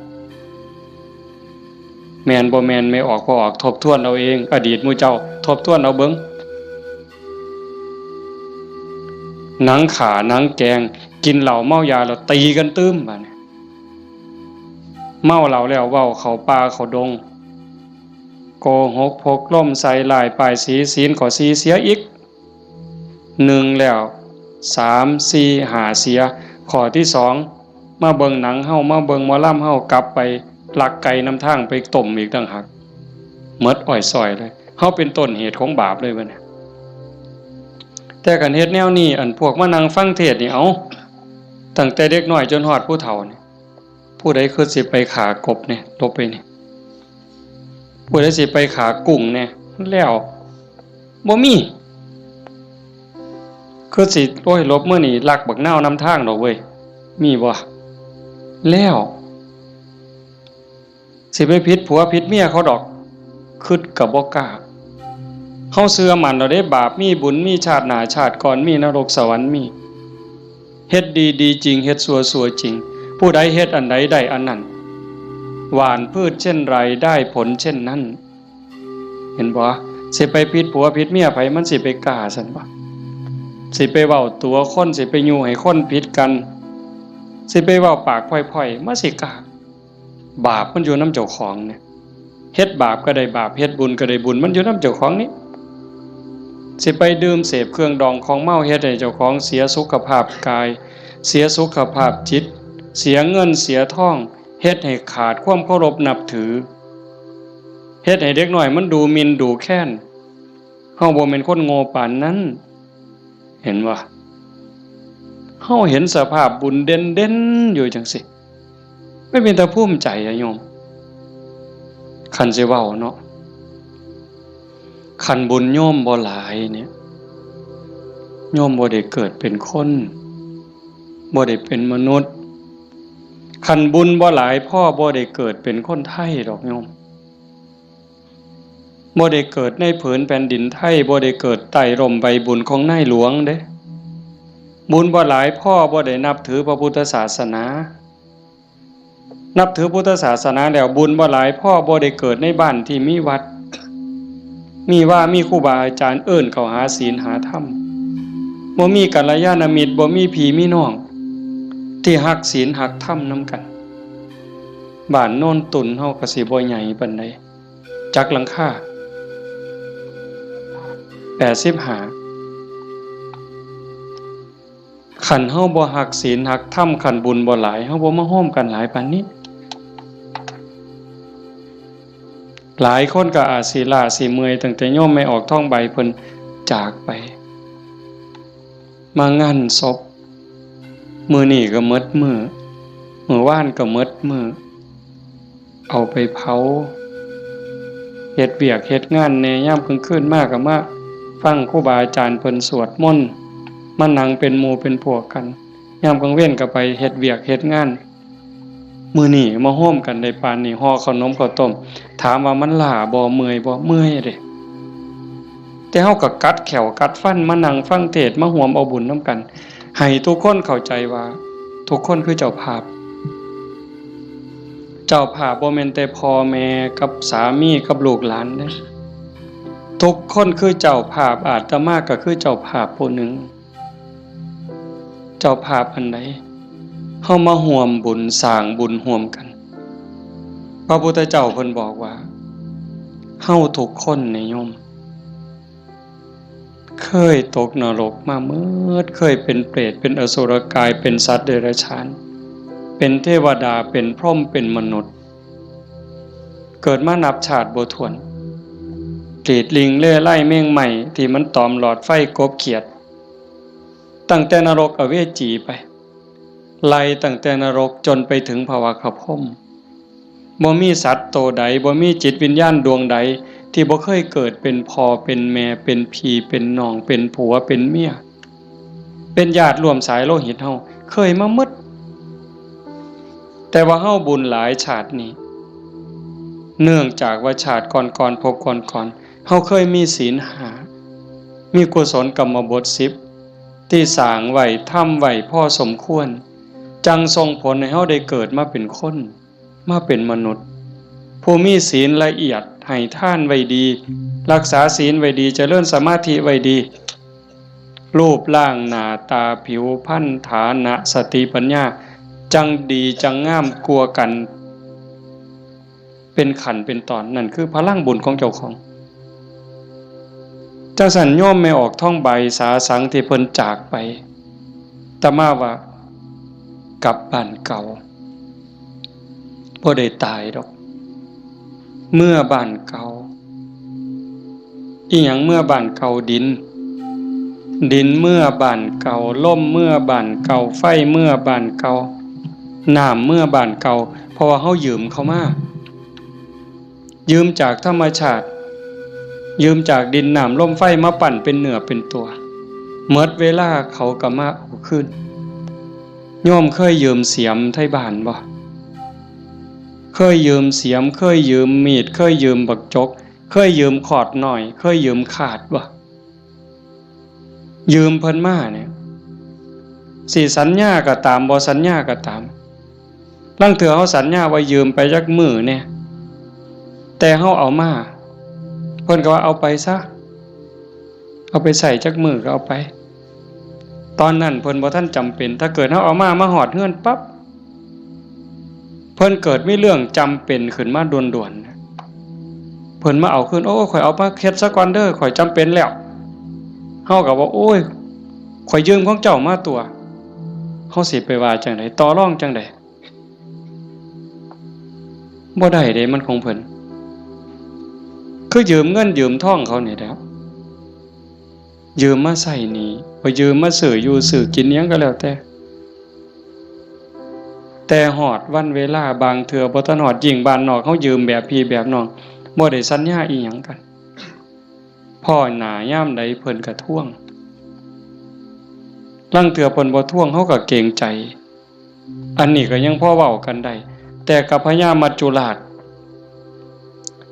แม่นบ่แม่นไม่ออกบ่ออกทบทวนเอาเองอดีตหมู่เจ้าทบทวนเอาเบิ่ง หนังขาหนังแกงกินเหล้าเมายาแล้วตีกันตื้มบัดนี้เมาเหล้าแล้วเว้าเข้าป่าเข้าดงโกหกพกล่มใส่ลายป้ายสีศีลข้อ4เสียอีก1แล้ว3 4 5เสียข้อที่2มาเบิ่งหนังเฮามาเบิ่งหมอลำเฮากลับไปลักไก่นำทางไปต้มอีกต่างหากหมดอ้อยซอยเลยเฮาเป็นต้นเหตุของบาปเลยบัดนี้แต่กันเฮ็ดแนวนี้อันพวกมานั่งฟังเทศน์นี่เอาตั้งแต่เด็กน้อยจนฮอดผู้เฒ่านี่ผู้ใดคือสิไปขากบเนี่ยลบไปนี่ผู้ใดสิไปขากุ้งเนี่ยแล้วบ่มีคือสิโอ้ยลบมื้อนี้ลักบักนาวนำทางดอกเว้ยมีบ่แล้วสิไปผิดผัวผิดเมียเขาดอกคิดก็บ่กล้าเฮาเชื่อมั่นแล้วเด้บาปมีบุญมีชาติหน้าชาติก่อนมีนรกสวรรค์มีเฮ็ดดีๆจริงเฮ็ดชั่วๆจริงผู้ใดเฮ็ดอันใดได้อันนั้นหว่านพืชเช่นไรได้ผลเช่นนั้นเห็นบ่สิไปผิดผัวผิดเมียไผมันสิไปกล้าซั่นบ่สิไปเว้าตัวคนสิไปยู่ให้คนผิดกันสิไปเว้าปากพล่อยๆมาสิกล้าบาปมันอยู่นำเจ้าของเนี่ยเฮ็ดบาปก็ได้บาปเฮ็ดบุญก็ได้บุญมันอยู่นำเจ้าของนี่สิไปดื่มเสพเครื่องดองของเมาเฮ็ดให้เจ้าของเสียสุขภาพกายเสียสุขภาพจิตเสียเงินเสียทองเฮ็ดให้ขาดความเคารพนับถือเฮ็ดให้เด็กน้อยมันดูหมิ่นดูแค้นเฮาบ่แม่นคนโง่ปานนั้นเห็นบ่เฮาเห็นสภาพบุญเด่นๆอยู่จังซี่ไม่เป็นตาภูมิใจอะโยมคันสิเว้าเนาะคันบุญโยมบ่หลายเนี่ยโยมบ่ได้เกิดเป็นคนบ่ได้เป็นมนุษย์คันบุญบ่หลายพ่อบ่ได้เกิดเป็นคนไทยดอกโยมบ่ได้เกิดในผืนแผ่นดินไทยบ่ได้เกิดใต้ร่มใบบุญของนายหลวงเด้บุญบ่หลายพ่อบ่ได้นับถือพระพุทธศาสนานับถือพุทธศาสนาแล้วบุญบ่หลายพ่อบ่ได้เกิดในบ้านที่มีวัดมีครูบาอาจารย์เอิ้นเข้าหาศีลหาธรรมบ่มีกัลยาณมิตรบ่มีพี่มีน้องที่ฮักศีลฮักธรรมนำกันบ้านโน่นตุนเฮาก็สิบ่ใหญ่ปานใดจักหลังคา85คันเฮาบ่ฮักศีลฮักธรรมคันบุญบ่หลายเฮาบ่มาโฮมกันหลายปานนี้หลายคนก็อาจสิล้าสิเมื่อยตั้งแต่โยมไม่ออกท่องใบเพิ่นจากไปมางานศพมื้อนี้ก็หมดมื้อวานก็หมดมื้อเอาไปเผาเฮ็ดเวียกเฮ็ดงานแหน่ยามกลางคืนมาก็มาฟังครูบาอาจารย์เพิ่นสวดมนต์มานั่งเป็นหมู่เป็นพวกกันยามกลางเว้นก็ไปเฮ็ดเวียกเฮ็ดงานมื้อนี้มาโฮมกันได้ปานนี้ห่อขนมข้าวต้มถามว่ามันล้าบ่เมื่อยบ่เมื่อยเด้แต่เฮาก็กัดแขวกัดฟันมานั่งฟังเทศน์มาร่วมเอาบุญนำกันให้ทุกคนเข้าใจว่าทุกคนคือเจ้าภาพบ่แม่นแต่พ่อแม่กับสามีกับลูกหลานเด้ทุกคนคือเจ้าภาพอาตมาก็คือเจ้าภาพผู้หนึ่งเจ้าภาพอันใดเฮามาร่วมบุญสร้างบุญร่วมกันพระพุทธเจ้าเพิ่นบอกว่าเฮาทุกคนเนี่ยโยมเคยตกนรกมาเมื่อเคยเป็นเปรตเป็นอสุรกายเป็นสัตว์เดรัจฉานเป็นเทวดาเป็นพรหมเป็นมนุษย์เกิดมานับชาติบ่ถ้วนเปรตลิงเล่ไล่แมงใหม่ที่มันตอมหลอดไฟกบเขียดตั้งแต่นรกอเวจีไปไล่ตั้งแต่นรกจนไปถึงภวคพรหมบ่มีสัตว์โตใดบ่มีจิตวิญญาณดวงใดที่บ่เคยเกิดเป็นพ่อเป็นแม่เป็นพี่เป็นน้องเป็นผัวเป็นเมียเป็นญาติร่วมสายโลหิตเฮาเคยมาหมดแต่ว่าเฮาบุญหลายชาตินี้เนื่องจากว่าชาติก่อนๆพบก่อนๆเฮาเคยมีศีล5มีกุศลกรรมบท10ที่สร้างไว้ทำไว้พอสมควรจังส่งผลให้เฮาได้เกิดมาเป็นคนมาเป็นมนุษย์ผู้มีศีลละเอียดให้ทานไว้ดีรักษาศีลไว้ดีเจริญสมาธิไว้ดี รูปร่างหน้าตาผิวพรรณฐานะสติปัญญาจังดีจังงามกลัวกันเป็นขันเป็นตอนนั่นคือพลังบุญของเจ้าของจังสันโยมไม่ออกท่องใบสาสังที่เพิ่นจากไปตะมาว่ากลับบ้านเก่าบ่ได้ตายดอกเมื่อบ้านเก่าอีหยังเมื่อบ้านเก่าดินเมื่อบ้านเก่าลมเมื่อบ้านเก่าไฟเมื่อบ้านเก่าน้ำเมื่อบ้านเก่าเพราะว่าเฮายืมเขามายืมจากธรรมชาติยืมจากดินน้ำลมไฟมาปั่นเป็นเนื้อเป็นตัวเมื่อเวลาเขาก็มาเอาขึ้นโยมเคยยืมเสียมไทบ้านบ่เคยยืมเสียมเคยยืมมีดเคยยืมบักจกเคยยืมขอดหน่อยเคยยืมขาดบ่ยืมเพิ่นมาเนี่ยสิสัญญาก็ตามบ่สัญญาก็ตามลางเทื่อเฮาสัญญาว่ายืมไปจักมื้อเนี่ยแต่เฮาเอามาเพิ่นก็ว่าเอาไปซะเอาไปใส่จักมื้อก็เอาไปตอนนั้นเพิ่นบ่ทันจำเป็นถ้าเกิดเฮาเอามาฮอดเฮือนปั๊บเพิ่นเกิดมีเรื่องจำเป็นขึ้นมาด่วนๆเพิ่นมาเอาขึ้นโอ้ข่อยเอามาเฮ็ดซะก่อนเด้อข่อยจำเป็นแล้วเฮาก็ว่าโอ้ยข่อยยืมของเจ้ามาตัวเฮาสิไปว่าจังได๋ต่อรองจังได๋บ่ได้เด้มันของเพิ่นคือยืมเงินยืมทองเขานี่แหละยืมมาใส่หนี้บ่ยืมมาซื้ออยู่ซื้อกินหยังก็แล้วแต่ฮอดวันเวลาบางเทื่อบ่ทันฮอดยิ่งบ้านนอกเฮายืมแบบพี่แบบน้องบ่ได้สัญญาอีหยังกันพ่อหน้ายามใดเพิ่นก็ทวงลางเทื่อเพิ่นบ่ทวงเฮาก็เกรงใจอันนี้ก็ยังพอเว้ากันได้แต่กับพญามัจจุราช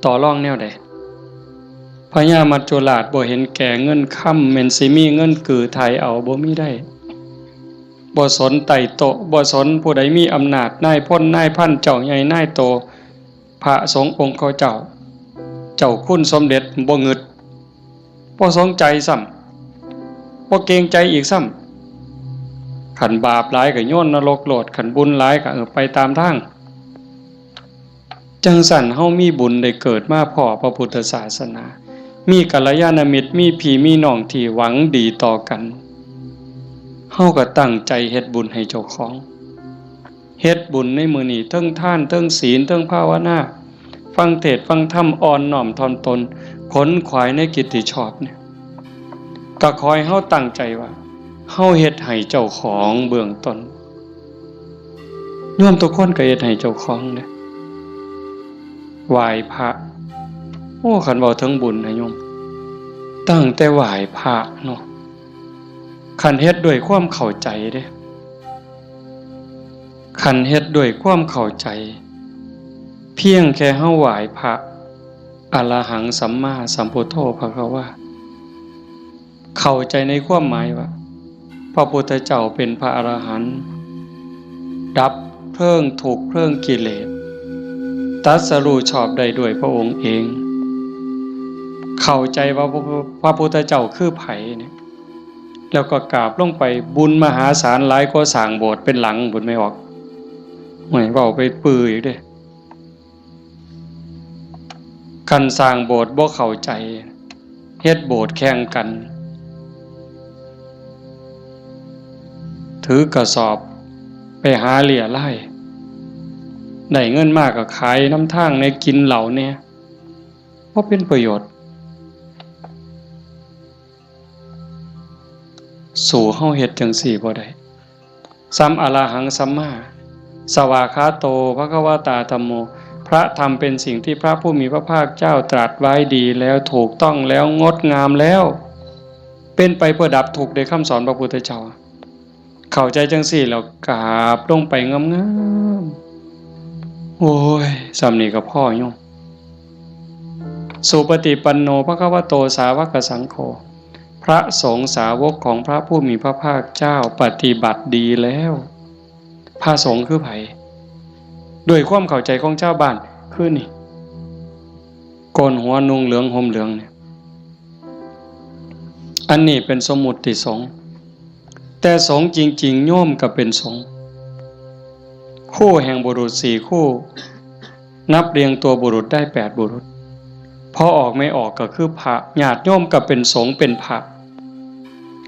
ต่อรองแนวใดพญามัจจุราชบ่เห็นแก่เงินค่ำแม่นสิมีเงินกือไทยเอาบ่มีได้บ่สนไต่โตบ่สนผู้ใดมีอำนาจนายพลนายพันเจ้าใหญ่นายโตพระสงฆ์องค์เขาเจ้าคุณสมเด็จบ่งึดบ่สนใจซ้ำบ่เกรงใจอีกซ้ำขันบาปหลายก็โยนนรกโลดขันบุญหลายก็ไปตามทางจังสั่นเฮามีบุญได้เกิดมาพ้อพระพุทธศาสนามีกัลยาณมิตรมีพี่มีน้องที่หวังดีต่อกันเฮาก็ตั้งใจเฮ็ดบุญให้เจ้าของเฮ็ดบุญในมื้อนี้เทิงทานเทิงศีลเทิงภาวนาฟังเทศน์ฟังธรรมอ่อนน้อมถ่อมตนขนขวายในกิจที่ชอบเนี่ยก็ขอให้เฮาตั้งใจว่าเฮาเฮ็ดให้เจ้าของเบื้องต้นโยมทุกคนก็เฮ็ดให้เจ้าของเด้อไหว้พระโอ้คันเว้าถึงบุญนะโยมตั้งแต่ไหว้พระเนาะคันเฮ็ดด้วยความเข้าใจเด้คันเฮ็ดด้วยความเข้าใจเพียงแค่เฮาไหว้พระอรหังสัมมาสัมพุทโธภควาเข้าใจในความหมายว่าพระพุทธเจ้าเป็นพระอรหันต์ดับเพลิงทุกข์เพลิงกิเลสตรัสรู้ชอบได้ด้วยพระองค์เองเข้าใจว่าพระพุทธเจ้าคือไผเนี่ยแล้วก็กราบลงไปบุญมหาศาลหลายก็สร้างโบสถ์เป็นหลังบุญไม่ออกหวยเว้าไปปื้ออีกเด้คันสร้างโบสถ์บ่เข้าใจเฮ็ดโบสถ์แข่งกันถือกระสอบไปหาเหลี่ยไล่ได้เงินมากก็ขายน้ำทางในกินเหล่าเนี่ยเพราะเป็นประโยชน์สู่เฮาเฮ็ดจังซี่บ่ได้สัมอรหังสัมมาสวากขาโตภควตาธัมโมพระธรรมเป็นสิ่งที่พระผู้มีพระภาคเจ้าตรัสไว้ดีแล้วถูกต้องแล้วงดงามแล้วเป็นไปเพื่อดับทุกข์ในคำสอนพระพุทธเจ้าเข้าใจจังซี่แล้วกราบลงไปงามๆโอ้ยสำนี้ก็พ่อโยมสุปฏิปันโนภควโตสาวกสังโฆพระสงฆ์สาวกของพระผู้มีพระภาคเจ้าปฏิบัติดีแล้วพระสงฆ์คือไผด้วยความเข้าใจของเจ้าบ้านคือนี่โกนหัวนุ่งเหลืองห่มเหลืองเนี่ย อันนี้เป็นสมมุติสงฆ์แต่สงฆ์จริงๆโยมก็เป็นสงฆ์คู่แห่งบุรุษ4คู่นับเรียงตัวบุรุษได้8บุรุษพอออกไม่ออกก็คือพระญาติโยมก็เป็นสงฆ์เป็นพระ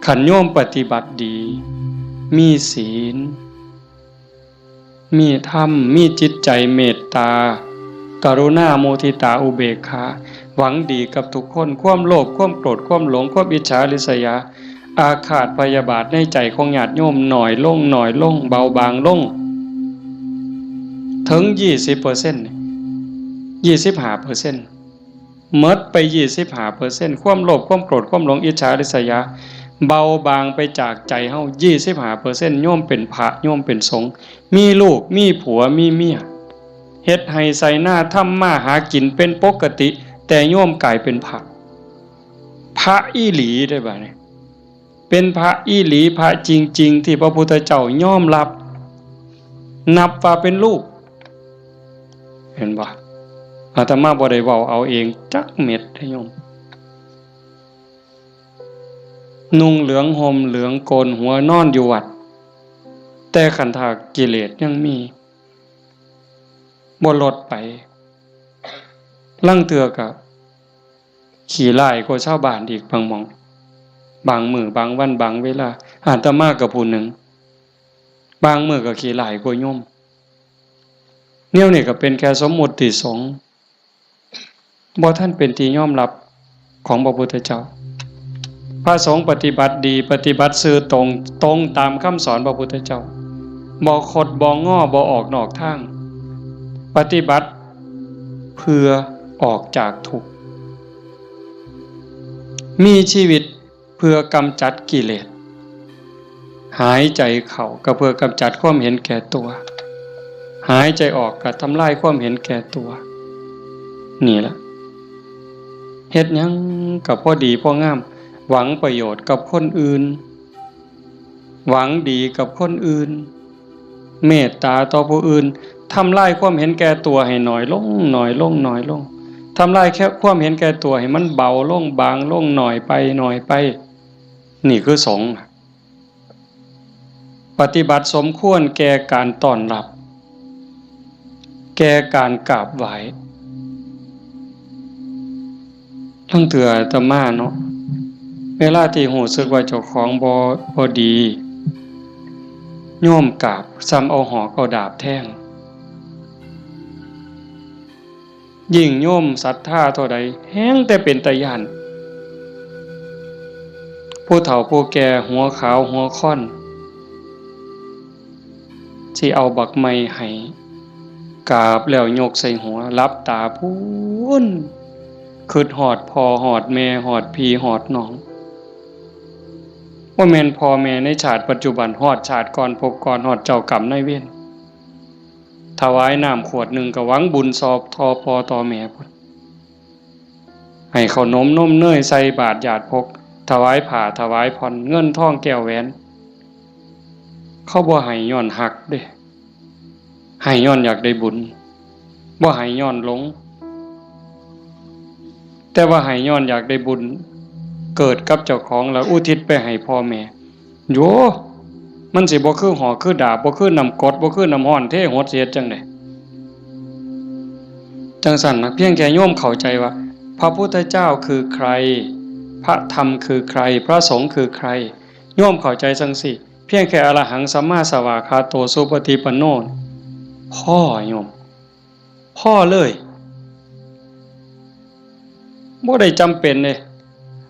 ขันโยมปฏิบัติดีมีศีลมีธรรมมีจิตใจเมตตากรุณาโมทิตาอุเบกขาหวังดีกับทุกคนความโลภความโกรธความหลงความอิจฉาริษยาอาฆาตพยาบาทในใจของญาติโยมหน่อยลงเบาบางลงถึง 20% 25%หมดไป 25% ความโลภความโกรธความหลงอิจฉาริษยาเบาบางไปจากใจเฮา 25% โยมเป็นพระโยมเป็นสงฆ์มีลูกมีผัวมีเมียเฮ็ดให้ใส่หน้าทำมาหากินเป็นปกติแต่โยมกลายเป็นพระอีหลีได้บ่เนี่ยเป็นพระอีหลีพระจริงๆที่พระพุทธเจ้ายอมรับนับว่าเป็นลูกเห็นบ่อาตมาบ่ได้เว้าเอาเองจักเม็ดให้โยมนุ่งเหลืองห่มเหลืองโกนหัวนอนอยู่วัดแต่ขันธากิเลสยังมีบ่ลดไปลังเทื่อก็ขี่ไล่กว่าชาวบ้านอีกบางหม่องบางมื้อบางวันบางเวลาอาตมากับผู้หนึ่งบางมื้อก็ขี่ไล่กว่าโยมเนี่ยนี่ก็เป็นแค่สมมุติสงฆ์บ่ท่านเป็นที่ยอมรับของพระพุทธเจ้าพระสงฆ์ปฏิบัติดีปฏิบัติซื่อตรงตามคำสอนพระพุทธเจ้าบ่คดบ่ง้อบ่ออกนอกทางปฏิบัติเพื่อออกจากทุกข์มีชีวิตเพื่อกำจัดกิเลสหายใจเข้าก็เพื่อกำจัดความเห็นแก่ตัวหายใจออกก็ทำลายความเห็นแก่ตัวนี่ล่ะเฮ็ดหยังก็พอดีพองามหวังประโยชน์กับคนอื่นหวังดีกับคนอื่นเมตตาต่อผู้อื่นทำลายความเห็นแก่ตัวให้น้อยลงทำลายแค่ความเห็นแก่ตัวให้มันเบาลงบางลงหน่อยไปนี่คือสงฆ์ปฏิบัติสมควรแก่การต้อนรับแก่การกราบไหว้ทั้งเถื่ออาตมาเนาะเวลาที่หูสึกว่าเจ้าของบ่ดีโยมกราบซ้ำเอาหอกเอาดาบแทงยิ่งโยมศรัทธาเท่าใดแห้งแต่เป็นตาย้านผู้เฒ่าผู้แก่หัวขาวหัวค่อนสิเอาบักไม้ให้กราบแล้วยกใส่หัวลับตาพูนคิดฮอดพ่อฮอดแม่ฮอดพี่ฮอดน้องว่าแม่นพ่อแม่ในชาติปัจจุบันฮอดชาติก่อนภพก่อนฮอดเจ้ากรรมนายเวรถวายน้ำขวดหนึ่งก็หวังบุญสอบทอพ่อต่อแม่พุ่นให้ขนมนมเนยใส่บาตรญาติพกถวายผ้าถวายผ่อนเงินทองแก้วแหวนเขาบ่ให้ย้อนหักเด้ให้ย้อนอยากได้บุญบ่ให้ย้อนหลงแต่ว่าให้ย้อนอยากได้บุญเกิดกับเจ้าของแล้วอุทิศไปให้พ่อแม่โยมันสิบ่คือหอกคือดาบบ่คือน้ำกรดบ่คือน้ำร้อนเทหดเสียจังได๋จังซั่นนะเพียงแค่โยมเข้าใจว่าพระพุทธเจ้าคือใครพระธรรมคือใครพระสงฆ์คือใครโยมเข้าใจจังสิเพียงแค่อรหังสัมมาสวากขาโตสุปฏิปันโนพ่อโยมพ่อเลยบ่ได้จำเป็นเด้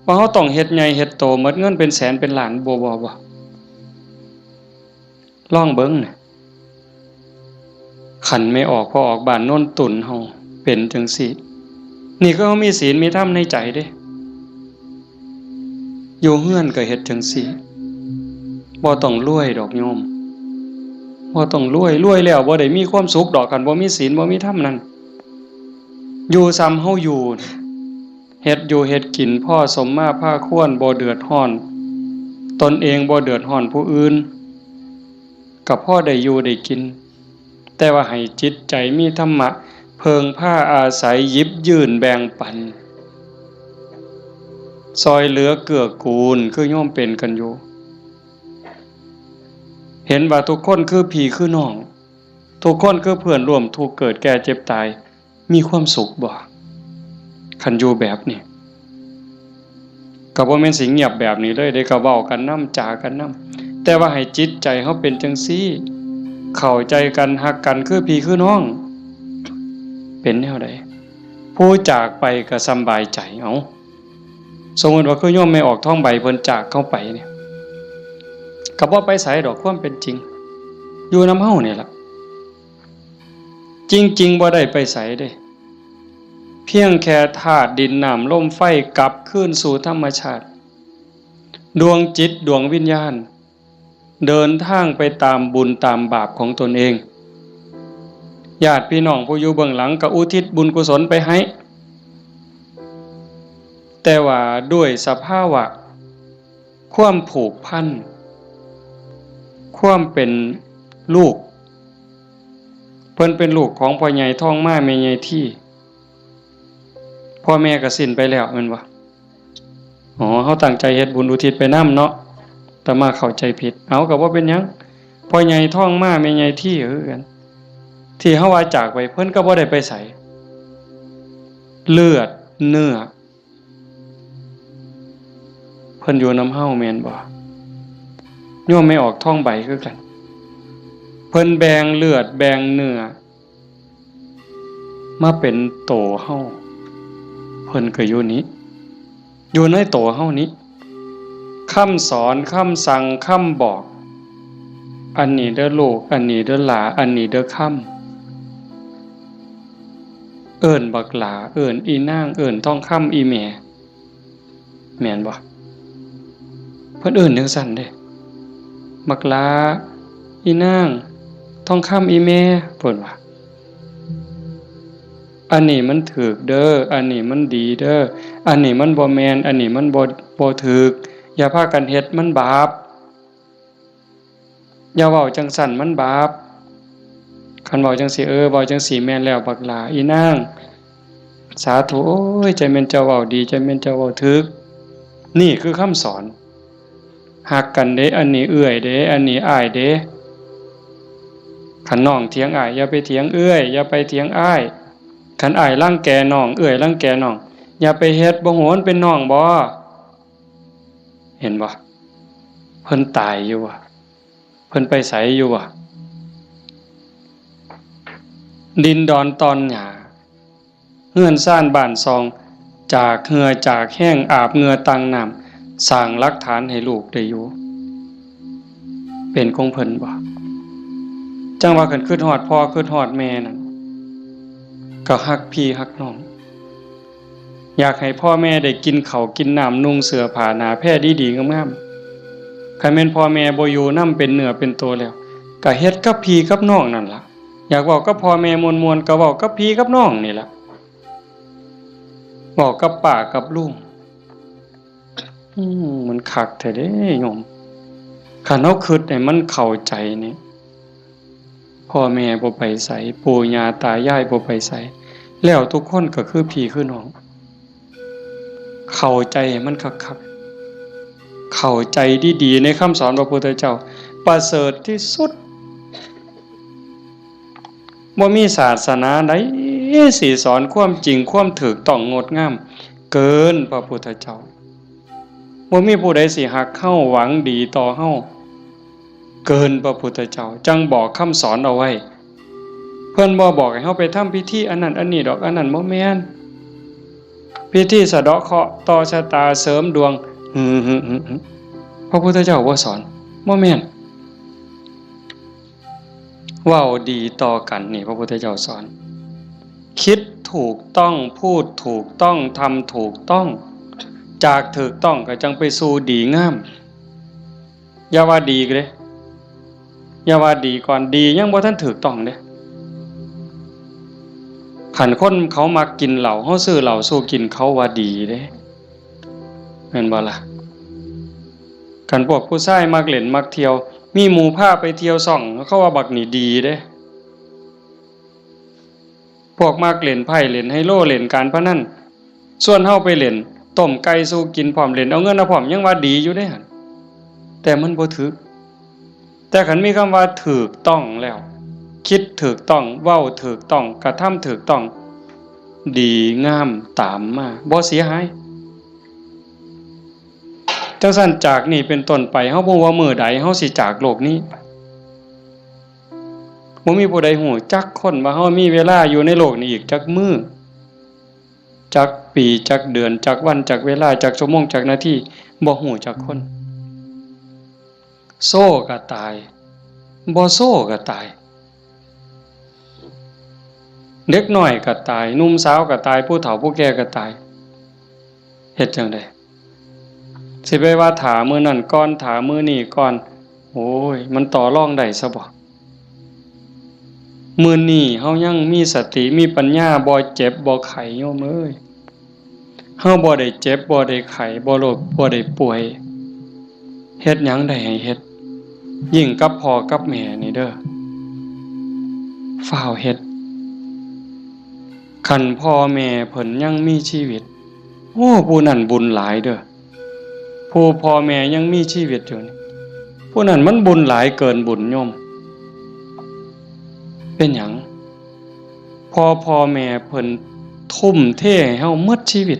ว่าเฮาต้องเฮ็ดใหญ่เฮ็ดโตหมดเงินเป็นแสนเป็นล้านบ่ลองเบิ่งน่ะขันไม่ออกพอออกบ้านโน่นตุ่นเฮาเป็นจังซี่นี่ก็เฮามีศีลมีธรรมในใจเด้อยู่เฮือนก็เฮ็ดจังซี่บ่ต้องรวยดอกโยมบ่ต้องรวยแล้วบ่ได้มีความสุขดอกคันบ่มีศีลบ่มีธรรมนั่นอยู่ซ้ำเฮาอยู่เฮ็ดอยู่เฮ็ดกินพ่อสมมาภาควรบ่เดือดร้อนตนเองบ่เดือดร้อนผู้อื่นกับพ่อได้อยู่ได้กินแต่ว่าให้จิตใจมีธรรมะเพิงผ้าอาศัยหยิบยื่นแบ่งปัน ซอยเหลือเกื้อกูลคือโยมเป็นกันอยู่เห็นว่าทุกคนคือพี่คือน้องทุกคนคือเพื่อนร่วมทุกข์เกิดแก่เจ็บตายมีความสุขบ่คันอยู่แบบนี้ก็บ่แม่นสิเงียบแบบนี้เลยได้ก็เว้ากันนำจากันนำแต่ว่าให้จิตใจเฮาเป็นจังซี่เข้าใจกันฮักกันคือพี่คือน้องเป็นแนวใดผู้จากไปก็สำบายใจเอาสมมุติว่าคือโยมไม่ออกท้องใบเพิ่นจากเข้าไปเนี่ยก็บ่ไปไสดอกความเป็นจริงอยู่นำเฮานี่ล่ะจริงๆบ่ได้ไปไสเด้เพียงแค่ธาตุดินน้ำลมไฟกลับคืนสู่ธรรมชาติดวงจิตดวงวิญญาณเดินทางไปตามบุญตามบาปของตนเองญาติพี่น้องผู้อยู่เบื้องหลังก็อุทิศบุญกุศลไปให้แต่ว่าด้วยสภาวะความผูกพันความเป็นลูกเพิ่นเป็นลูกของพ่อใหญ่ท้องม้าแม่ใหญ่ที่พ่อแม่ก็สิ้นไปแล้วแม่นบ่อ๋อเฮาตั้งใจเฮ็ดบุญอุทิศไปนำเนาะแต่มาเข้าใจผิดเอาก็บ่เป็นหยังพ่อใหญ่ท้องม้าแม่ใหญ่ที่คือกันที่เฮาว่าจากไปเพิ่นก็บ่ได้ไปไสเลือดเนื้อเพิ่นอยู่นำเฮาแม่นบ่โยมไม่ออกท้องใบคือกันเพิ่นแบ่งเลือดแบ่งเนื้อมาเป็นโตเฮาเพิ่นก็อยู่นี้อยู่ในโตเฮานี้คำสอนคำสั่งคำบอกอันนี้เด้อลูกอันนี้เด้อหลาอันนี้เด้อคำเอิ้นบักหลาเอิ้นอีนางเอิ้นทองคำอีแม่แม่นบ่เพิ่นเอิ้นจังซั่นเด้บักหลาอีนางทองคำอีแม่เพิ่นว่าอันนี้มันถูกเด้ออันนี้มันดีเด้ออันนี้มันบ่แม่นอันนี้มันบ่ถูกอย่าพากันเฮ็ดมันบาปอย่าเว้าจังซั่นมันบาปคันเว้าจังซี่เว้าจังซี่แม่นแล้วบักหลาอีนางสาธุโอ้ยใจแม่นเจ้าเว้าดีใจแม่นเจ้าเว้าถูกนี่คือคำสอนฮักกันเด้อันนี้เอื้อยเด้อันนี้อ้ายเด้คันน้องเถียงอ้ายอย่าไปเถียงเอื้อยอย่าไปเถียงอ้ายคันอ้ายรังแกน้องเอื้อยรังแกน้องอย่าไปเฮ็ดบ่โหนเป็นน้องบ่เห็นบ่เพิ่นตายอยู่ว่ะเพิ่นไปไสอยู่ว่ะดินดอนตอนหญ้าเฮือนซ่านบ้านซองจากเหงื่อจากแห้งอาบเหงื่อตังน้ำสร้างหลักฐานให้ลูกได้อยู่เป็นของเพิ่นบ่จังว่าคันคิดฮอดพ่อคิดฮอดแม่นั่นก็ฮักพี่ฮักน้องอยากให้พ่อแม่ได้กินข้าวกินน้ำนุ่งเสื้อผ้าหนาแพร่ดีๆงามๆคันแม่นพ่อแม่บ่อยู่นำเป็นเนื้อเป็นตัวแล้วก็เฮ็ดกับพี่กับน้องนั่นล่ะอยากเว้ากับพ่อแม่มวนๆก็เว้ากับพี่กับน้องนี่ล่ะเว้ากับป้ากับลุงมันคักแท้เด้โยมคันเฮาคิดให้มันเข้าใจนี่พ่อแม่บ่ไปไสปู่ย่าตายายบ่ไปไสแล้วทุกคนก็คือพี่คือน้องเข้าใจให้มันคักๆเข้าใจดีๆในคำสอนพระพุทธเจ้าประเสริฐที่สุดบ่มีศาสนาใดสิสอนความจริงความถูกต้องงดงามเกินพระพุทธเจ้าบ่มีผู้ใดสิฮักเฮาหวังดีต่อเฮาเกินพระพุทธเจ้าจังบอกคำสอนเอาไว้เพิ่นบ่บอกให้เฮาไปทำพิธีอันนั้นอันนี้ดอกอันนั้นบ่แม่นพิธีสะเดาะเคราะห์ต่อชะตาเสริมดวงพระพุทธเจ้าบ่สอนบ่แม่นเว้าดีต่อกันนี่พระพุทธเจ้าสอนคิดถูกต้องพูดถูกต้องทำถูกต้องจากถูกต้องก็จังไปสู่ดีงามอย่าว่าดีเด้อย่าว่าดีก่อนดียังบ่ทันถูกต้องเด้คันคนเขามักกินเหล้าเฮาซื้อเหล้าสู้กินเขาว่าดีเด้แม่นบ่ล่ะคันพวกผู้ชายมักเล่นมักเที่ยวมีหมู่พาไปเที่ยวซ่องเขาว่าบักนี่ดีเด้พวกมักเล่นไพ่เล่นไฮโลเล่นการพนันส่วนเฮาไปเล่น ต้มไก่สู้กินพร้อมเล่นเอาเงินเอาพร้อมยังว่าดีอยู่เด้หั่นแต่มันบ่ถูกแต่คันมีคำว่าถูกต้องแล้วคิดถูกต้องเว้าถูกต้องกระทำถูกต้องดีงามตามมาบ่เสียหายจังซั่นจากนี้เป็นต้นไปเฮาบ่ว่ามื้อใดเฮาสิจากโลกนี้บ่มีผู้ใดฮู้จักคนว่าเฮามีเวลาอยู่ในโลกนี้อีกจักมื้อจักปีจักเดือนจักวันจักเวลาจักชั่วโมงจักนาทีบ่ฮู้จักคนโซ่ก็ตายบ่โซ่ก็ตายเด็กน้อยก็ตายหนุ่มสาวก็ตายผู้เฒ่าผู้แก่ก็ตายเฮ็ดจังได๋สิไปว่าถามื้อนั้นก่อนถามื้อนี้ก่อนโอ้ยมันต่อรองได้ซะบ่มื้อนี้เฮายังมีสติมีปัญญาบ่เจ็บบ่ไข้โยมเอ้ยเฮาบ่ได้เจ็บบ่ได้ไข้บ่โรคบ่ได้ป่วยเฮ็ดหยังได้ให้เฮ็ดยิ่งกับพ่อกับแม่นี่เด้อฟ้าวเฮ็ดคันพ่อแม่เพิ่นยังมีชีวิตโอ้ผู้นั้นบุญหลายเด้อผู้พ่อแม่ยังมีชีวิตอยู่นี่ผู้นั้นมันบุญหลายเกินบุญโยมเป็นหยังพ่อแม่เพิ่นทุ่มเทให้เฮาหมดชีวิต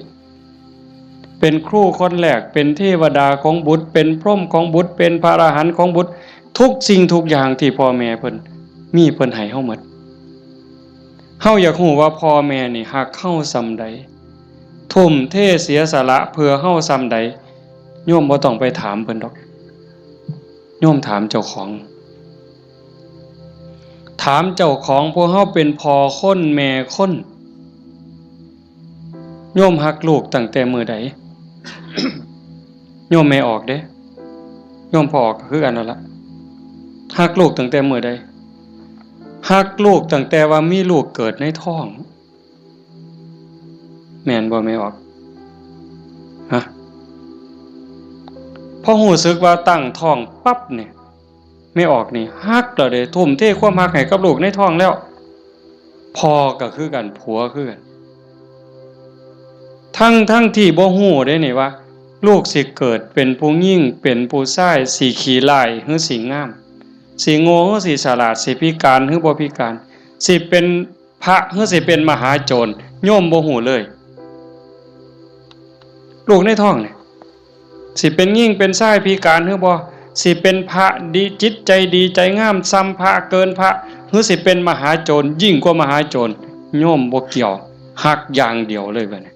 เป็นครูคนแรกเป็นเทวดาของบุตรเป็นพรหมของบุตรเป็นพระอรหันต์ของบุตรทุกสิ่งทุกอย่างที่พ่อแม่เพิ่นมีเพิ่นให้เฮาหมดเฮาอยากรู้ว่าพ่อแม่นี่ฮักเฮาส่ำใดทุ่มเทเสียสละเพื่อเฮาส่ำใดโยมบ่ต้องไปถามเพิ่นดอกโยมถามเจ้าของถามเจ้าของพวกเฮาเป็นพ่อคนแม่คนโยมฮักลูกตั้งแต่มื้อใด โยมไม่ออกเด้โยมพอออกก็คือกันนั่นล่ะฮักลูกตั้งแต่มื้อใดฮักลูกตั้งแต่ว่ามีลูกเกิดในท้องแม่นบ่ไม่ออกฮะพอรู้สึกว่าตั้งท้องปั๊บเนี่ยไม่ออกนี่ฮักแล้วเด้ทุ่มเทความฮักให้กับลูกในท้องแล้วพ่อก็คือกันผัวคือกันทั้งที่บ่ฮู้ได้นี่ว่าลูกสิเกิดเป็นผู้หญิงเป็นผู้ชายสิขี้ร้ายหรือสิงามสิโง่หรือสิฉลาดสิพิการหรือบ่พิการสิเป็นพระหรือสิเป็นมหาโจรโยมบ่ฮู้เลยลูกในท้องนี่สิเป็นหญิงเป็นชายพิการหรือบ่สิเป็นพระดีจิตใจดีใจงามซ้ำพระเกินพระหรือสิเป็นมหาโจรยิ่งกว่ามหาโจรโยมบ่เกี่ยวฮักอย่างเดียวเลยบัดนี้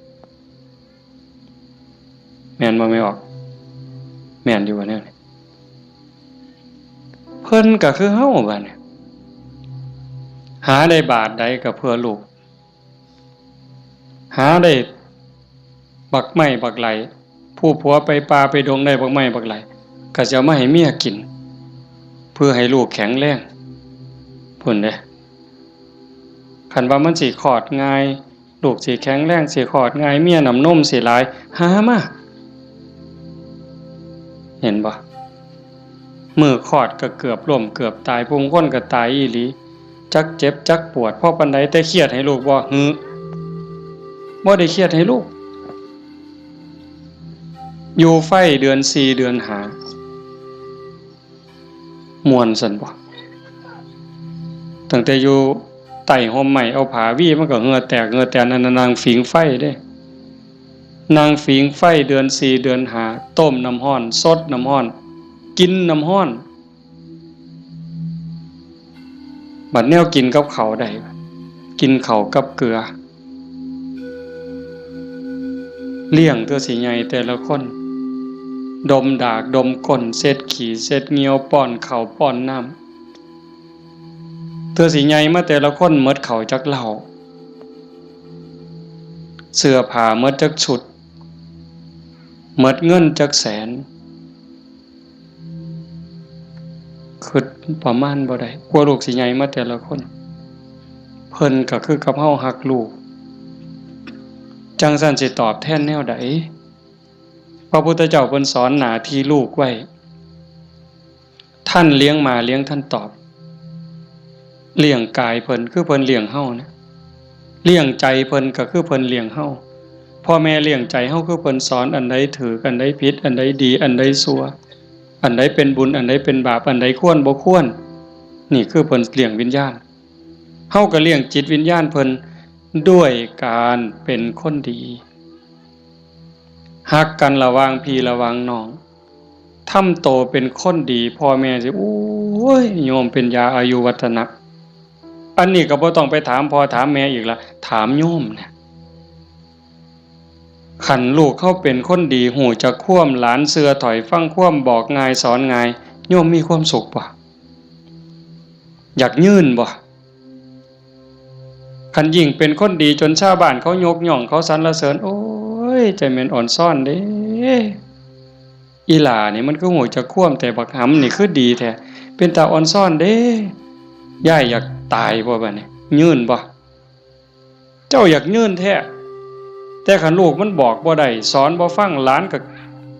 แม่นบ่ไม่ออกแม่นอยู่บ่แนวนี้เพิ่นก็คือเฮาบัดนี้หาได้บาทใดก็เพื่อลูกหาได้บักไม้บักไหลผู้ผัวไปป่าไปดงได้บักไม้บักไหลก็จะเอามาให้เมียกินเพื่อให้ลูกแข็งแรงพุ่นเด้คันว่ามันสิคลอดง่ายลูกสิแข็งแรงสิคลอดง่ายเมียน้ำนมสิหลายหามาเห็นบ่มือคลอดก็เกือบล้มเกือบตายผู้คนก็ตายอีหลีจักเจ็บจักปวดเพราะปานใดแต่เครียดให้ลูกบ่บ่ได้เครียดให้ลูกอยู่ไฟเดือน4เดือน5ม่วนซั่นบ่ตั้งแต่อยู่ใต้ห่มไม้เอาผ้าวี่มันก็เหงื่อแตกเหงื่อแตนนั่นนางฝิงไฟเด้นางฝิงไฟเดือน4เดือน5ต้มน้ำร้อนสดน้ำร้อนกินน้ำร้อนบัดแนวกินกับข้าวได้กินข้าวกับเกลือเลี้ยงตัวสิใหญ่แต่ละคนดมดากดมก้นเช็ดขี้เช็ดเหงียวป้อนข้าวป้อนน้ำตัวสิใหญ่มาแต่ละคนหมดข้าวจักเหล้าเสื้อผ้าหมดจักชุดหมดเงินจักแสนคือประมาณบ่ได้กลัวลูกสิใหญ่มาแต่ละคนเพิ่นก็คือกับเฮาฮักลูกจังซั่นสิตอบแทนแนวใดพระพุทธเจ้าเพิ่นสอนหน้าที่ลูกไว้ท่านเลี้ยงมาเลี้ยงท่านตอบเลี้ยงกายเพิ่นคือเพิ่นเลี้ยงเฮานะเลี้ยงใจเพิ่นก็คือเพิ่นเลี้ยงเฮา พ่อแม่เลี้ยงใจเฮาคือเพิ่นสอนอันใดถูกอันใดผิดอันใดดีอันใดชั่วอันใดเป็นบุญอันใดเป็นบาปอันใดควรบ่ควรนี่คือเพิ่นเลี้ยงวิญญาณเฮาก็เลี้ยงจิตวิญญาณเพิ่นด้วยการเป็นคนดีฮักกันระหว่างพี่ระหว่างน้องทำโตเป็นคนดีพ่อแม่สิโอ้ยโยมเป็นยาอายุวัฒนะอันนี้ก็บ่ต้องไปถามพ่อถามแม่อีกละถามโยมเนี่ยขันลูกเขาเป็นคนดีหูจะคว่ำหลานเสือถอยฟังคว่ำบอกง่ายสอนง่ายโยมมีความสุขบ่อยากยื่นบ่ขันยิ่งเป็นคนดีจนชาวบ้านเขายกย่องเขาสรรเสริญโอ้ยใจแม่นอ่อนซ่อนเด้อีหล่านี่มันก็หูจะคว่ำแต่บักหำนี่คือดีแท้เป็นตาอ่อนซ่อนเด้ย่ายอยากตายบ่บัดนี้ยื่นบ่เจ้าอยากยื่นแท้แต่ขันลูกมันบอกบ่ได้สอนบ่ฟังหลานก็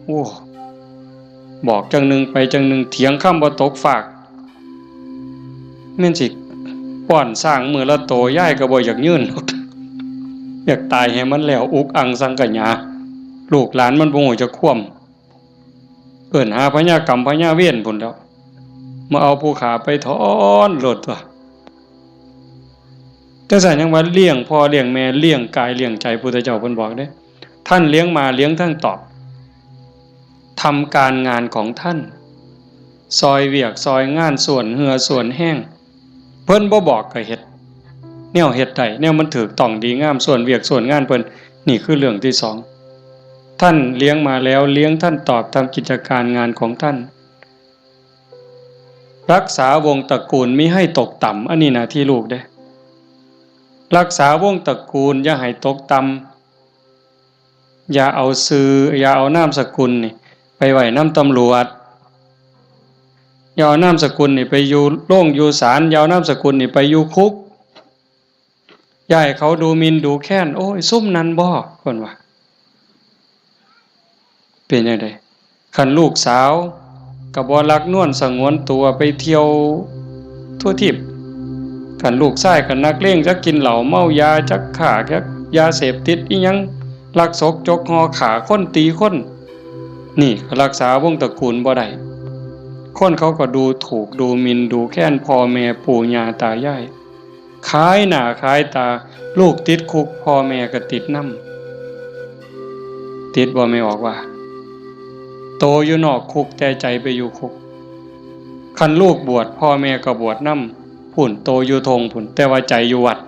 โอ้บอกจังหนึ่งไปจังหนึ่งเถียงคำบ่ตกฝากแม่นสิป้อนสร้างมือละโตย่ายก็บ่อยากยื่นอยากตายให้มันแล้วอุกอังสังกะหยาลูกหลานมันบ่ฮู้จะคว่ำเอิ้นหาพญากรรมพญาเวรพุ่นแล้วมาเอาผู้ขาไปถอนโลดตัวแต่สั่นยังว่าเลี้ยงพ่อเลี้ยงแม่เลี้ยงกายเลี้ยงใจพุทธเจ้าเพิ่นบอกเด้ท่านเลี้ยงมาเลี้ยงทั้งตอบทำการงานของท่านซอยเวียกซอยงานส่วนเหือส่วนแห้งเพิ่นบ่บอกก็เฮ็ดแนวเฮ็ดได้แนวมันถูกต้องดีงามส่วนเวียกส่วนงานเพิ่นนี่คือเรื่องที่สองท่านเลี้ยงมาแล้วเลี้ยงท่านตอบทำกิจการงานของท่านรักษาวงตระกูลมิให้ตกต่ำอันนี้หน้าที่ลูกเด้รักษาวงตระกูลอย่าให้ตกต่ำอย่าเอาชื่ออย่าเอานามสกุลนี่ไปไว้นำตำรวจอย่าเอานามสกุลนี่ไปอยู่โรงอยู่ศาลอย่าเอานามสกุลนี่ไปอยู่คุกอย่าให้เขาดูหมิ่นดูแค้นโอ้ยซุ่มนั้นบ่เพิ่นว่าเป็นจังได๋คันลูกสาวก็บ่รักนวลสงวนตัวไปเที่ยวทั่วทิพย์คันลูกชายก็นักเลงจักกินเหล้าเมายาจักฆ่าจักยาเสพติดอีหยังลักศกจกหอขาคนตีคนนี่รักษาวงตระกูลบ่ได้คนเขาก็ดูถูกดูหมิ่นดูแค้นพ่อแม่ปู่ย่าตายายขายหน้าขายตาลูกติดคุกพ่อแม่ก็ติดนำติดบ่ไม่ออกว่าโตอยู่นอกคุกแต่ใจไปอยู่คุกคันลูกบวชพ่อแม่ก็บวชนำพุ่นโตอยู่ทงพุ่นแต่ว่าใจอยู่วัด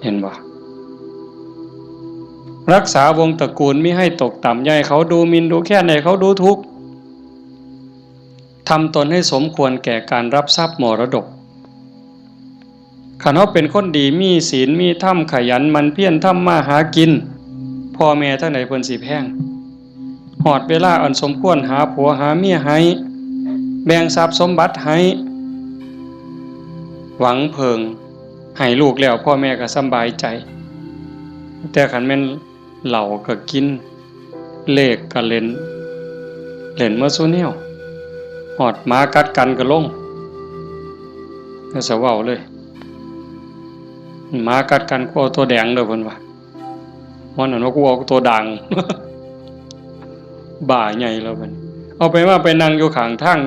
เห็นบ่รักษาวงตระกูลมิให้ตกต่ำอย่าให้เขาดูหมิ่นดูแค้นให้เขาดูทุกข์ทำตนให้สมควรแก่การรับทรัพย์มรดกคันเฮาเป็นคนดีมีศีลมีธรรมขยันมันเพียรทำมาหากินพ่อแม่ทั้งหลายเพิ่นสิแพงฮอดเวลาอันสมควรหาผัวหาเมียให้แบ่งทรัพย์สมบัติให้หวังเพิงให้ลูกแล้วพ่อแม่ก็สำบายใจแต่คันแม่นเหล้าก็กินเลขก็เล่นเมื่อซุแนวฮอดหมากัดกันก็ลงก็สะเว้าเลยหมากัดกันกูเอาตัวแดงเด้อเพิ่นว่ามันนั่นว่ากูเอาตัวด่าง บ้าใหญ่แล้วเพิ่นเอาไปว่าไปนั่งอยู่ข้างทาง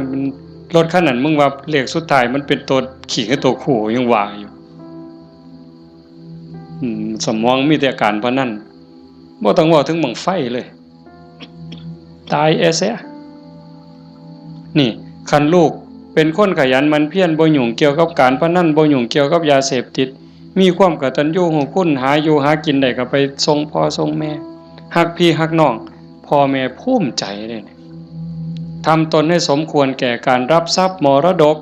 รถคันนั้นมึงว่าเลขสุดท้ายมันเป็นตัวขี่กับตัวคู่ยังว่าอยู่สมองมีแต่การพนันบ่ต้องเว้าถึงบั้งไฟเลยตายแซ่นี่คันลูกเป็นคนขยันมันเพียรบ่ยุ่งเกี่ยวกับการพนันบ่ยุ่งเกี่ยวกับยาเสพติดมีความกตัญญูรู้คุณหาอยู่หากินได้ก็ไปส่งพ่อส่งแม่ฮักพี่ฮักน้องพ่อแม่ภูมิใจเลยทำตนให้สมควรแก่การรับทรัพย์มรดก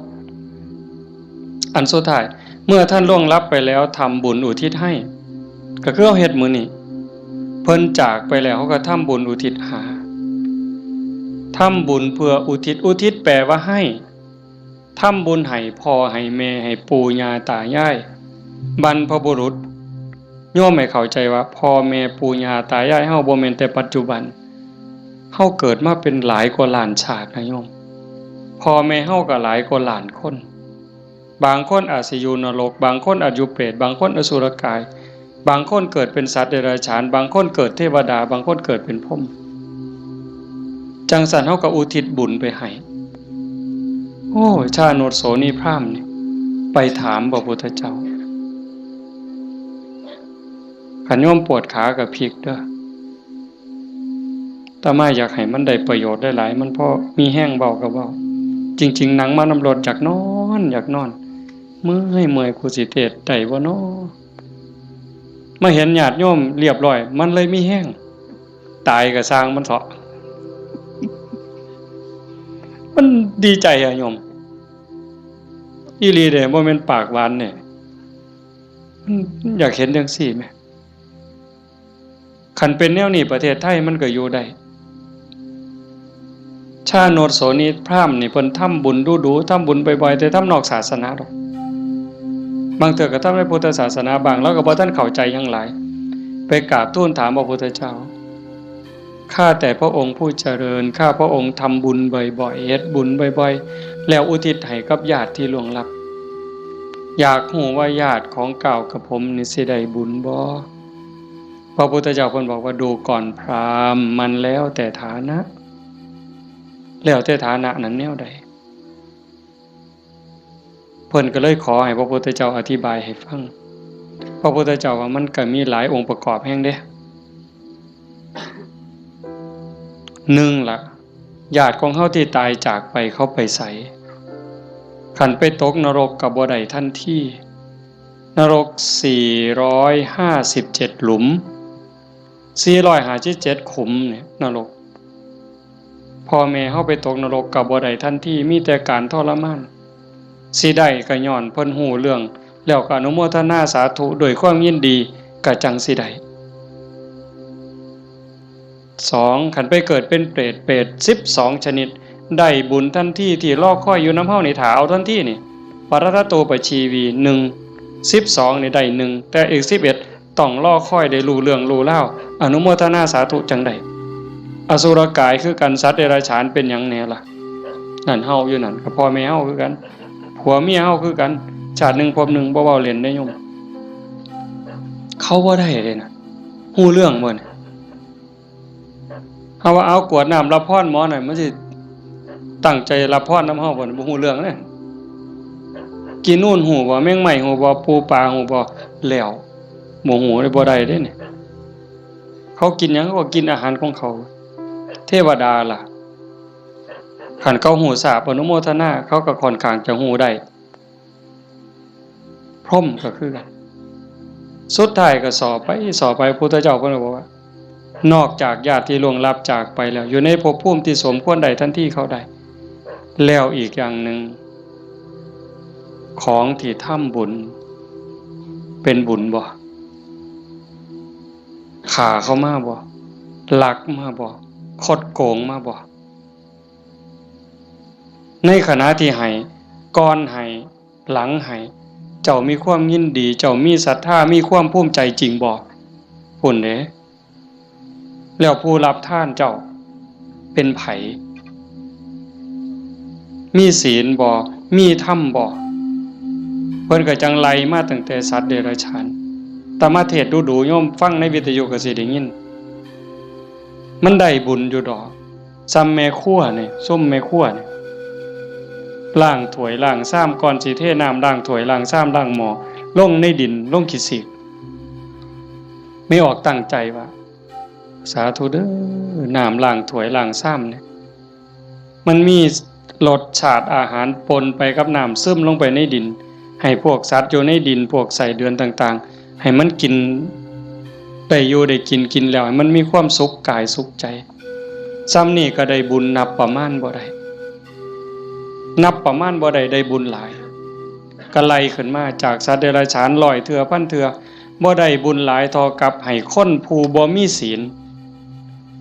อันสุดท้ายเมื่อท่านล่วงลับไปแล้วทำบุญอุทิศให้ก็คือเอาเฮ็ดมื้อนี้เพิ่นจากไปแล้วเขาก็ทำบุญอุทิศหาทำบุญเพื่ออุทิศแปลว่าให้ทำบุญให้พ่อให้แม่ให้ปู่ย่าตายายบรรพบุรุษโยมให้เข้าใจว่าพ่อแม่ปู่ย่าตายายเฮาบ่แม่นแต่ปัจจุบันเฮาเกิดมาเป็นหลายกว่าล้านชาตินะโยมพ่อแม่เฮาก็หลายกว่าล้านคนบางคนอาจสิอยู่นรกบางคนอาจอยู่เปรตบางคนอสุรกาย บางคนเกิดเป็นสัตว์เดรัจฉานบางคนเกิดเทวดาบางคนเกิดเป็นพรหมจังสันเฮาก็อุทิศบุญไปให้โอ้ชาโนดโสนีพราหมณ์นี่ไปถามพระพุทธเจ้าขันโยมปวดขากับพริกเด้อแต่มาอยากให้มันได้ประโยชน์ได้หลายมันพอมีแห้งเบากับเบาจริงๆหนังมานำรดอยากนอนเมื่อยกูสิเทศได้บ่น้อมาเห็นญาติโยมเรียบร้อยมันเลยมีแห้งตายก็สร้างมันเถาะมันดีใจอะโยมอีหลีเด้บ่แม่นปากหวานเนี่ยอยากเห็นจังซี่แหมคันเป็นแนวนี้ประเทศไทยมันก็อยู่ได้ชาโนดโสนีพราหมณ์นี่เพิ่นทำบุญดูๆทำบุญบ่อยๆแต่ทำนอกศาสนาดอกบางเทื่อก็ทำในพุทธศาสนาบางแล้วก็บ่ทันเข้าใจหยังหลายไปกราบทูลถามพระพุทธเจ้าข้าแต่พระองค์ผู้เจริญข้าพระองค์ทำบุญบ่อยๆเฮ็ดบุญบ่อยๆแล้วอุทิศให้กับญาติที่ล่วงลับอยากรู้ว่าญาติของเก่ากับผมนี่สิได้บุญบ่พระพุทธเจ้าเพิ่นบอกว่าดูก่อนพราหมณ์มันแล้วแต่ฐานะแล้วแต่ฐานะนั้นแนวใดเพิ่นก็เลยขอให้พระพุทธเจ้าอธิบายให้ฟังพระพุทธเจ้าว่ามันก็มีหลายองค์ประกอบแห่งเด้1ล่ะญาติของเฮาที่ตายจากไปเขาไปไสคันไปตกนรกก็บ่ได้ทันทีนรก457หลุม457ขุมเนี่ยนรกพ่อแม่เฮาไปตกนรกก็บ่ได้ทันทีมีแต่การทรมานสิได้ก็ย้อนเพิ่นฮู้เรื่องแล้วก็อนุโมทนาสาธุด้วยความยินดีก็จังสิได้2คันไปเกิดเป็นเปรต12ชนิดได้บุญทันทีที่รอคอยอยู่นำเฮานี่ถ้าเอาทันทีนี่ปรตโตปชีวี1 12นี่ได้1แต่อีก11ต้องรอคอยได้รู้เรื่องรู้ราวอนุโมทนาสาธุจังได๋อสุรกายคือกันสัตว์เดรัจฉานเป็นหยังแน่ล่ะนั่นเฮาอยู่นั่นก็พ่อแม่เฮาคือกันผัวเมียเฮาคือกันชาติหนึ่งภพหนึ่งบ่เว้าเล่นได้โยมเขาบ่ได้เลยนะฮู้เรื่องบ่เนี่ยเฮาว่าเอากวดน้ำรับพรหมอหน่อยมันสิตั้งใจรับพรนำเฮาบ่บ่ฮู้เรื่องเด้กินนู่นฮู้บ่แมงไม้ฮู้บ่ปูปลาฮู้บ่แล้วบ่ฮู้ได้บ่ได้เด้เนี่ยเขากินหยังเขาก็กินอาหารของเขาเทวดาล่ะคันเขาฮู้ทราบอนุโมทนาเขาก็ค่อนข้างจะฮู้ได้พรหมก็คือกันสุดท้ายก็สอบไปพุทธเจ้าเพิ่นบอกว่านอกจากญาติที่ล่วงลับจากไปแล้วอยู่ในภพภูมิที่สมควรได้ทันทีเขาได้แล้วอีกอย่างหนึ่งของที่ทำบุญเป็นบุญบ่ฆ่าเขามาบ่ลักมาบ่คดโกงมาบ่ในขณะที่ให้ก่อนให้หลังให้เจ้ามีความยินดีเจ้ามีศรัทธามีความภูมิใจจริงบ่พุ่นเด้แล้วผู้รับทานเจ้าเป็นไผมีศีลบ่มีธรรมบ่เพิ่นก็จังไล่มาตั้งแต่สัตว์เดรัจฉานแต่มาเทศน์ดูๆโยมฟังในวิทยุก็สิได้ยินมันได้บุญอยู่ดอกซ้ำแม่ครัวนี่ส้มแม่ครัวนี่ล้างถ้วยล้างซ้ำก่อนสิเทน้ำล้างถ้วยล้างซ้ำล้างหม้อลงในดินลงขี้สิกไม่ออกตั้งใจว่าสาธุเด้อน้ำล้างถ้วยล้างซ้ำเนี่ยมันมีรสชาติอาหารปนไปกับน้ำซึมลงไปในดินให้พวกสัตว์อยู่ในดินพวกไส้เดือนต่างๆให้มันกินได้อยู่ได้กินแล้วให้มันมีความสุขกายสุขใจซ้ำนี่ก็ได้บุญนับประมาณบ่ได้ได้บุญหลายก็ไล่ขึ้นมาจากสัตว์เดรัจฉาน100เทื่อพันเทื่อบ่ได้บุญหลายเท่ากับให้คนผู้บ่มีศีล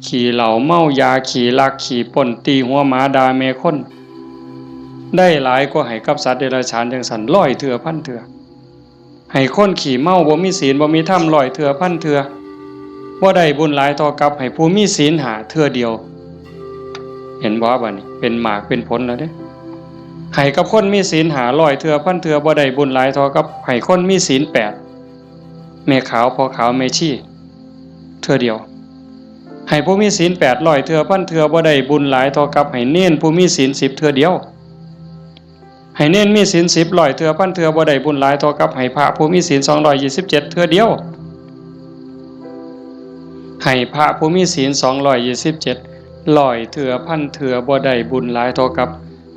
ขี่เหล้าเมายาขี่ลักขี่ป่นตีหัวหมาด่าแม่คนได้หลายกว่าให้กับสัตว์เดรัจฉานจังซั่น100เทื่อพันเทื่อให้คนขี่เมาบ่มีศีลบ่มีธรรม100เทื่อพันเทื่อบ่ได้บุญหลายเท่ากับให้ผู้มีศีล5เทื่อเดียวเห็นบ่บัดนี้เป็นหมากเป็นผลแล้วเด้ให้กับคนมีศีล500เทื่อพันเทื่อบ่ได้บุญหลายเท่ากับให้คนมีศีล8 แม่ขาวพ่อขาวแม่ชีเทื่อเดียวให้ผู้มีศีล800เทื่อพันเทื่อบ่ได้บุญหลายเท่ากับให้เน้นผู้มีศีล10เทื่อเดียวให้เน้นมีศีล10 100เทื่อพันเทื่อบ่ได้บุญหลายเท่ากับให้พระผู้มีศีล227เทื่อเดียวให้พระผู้มีศีล227 100เทื่อพันเทื่อบ่ได้บุญหลายเท่ากับ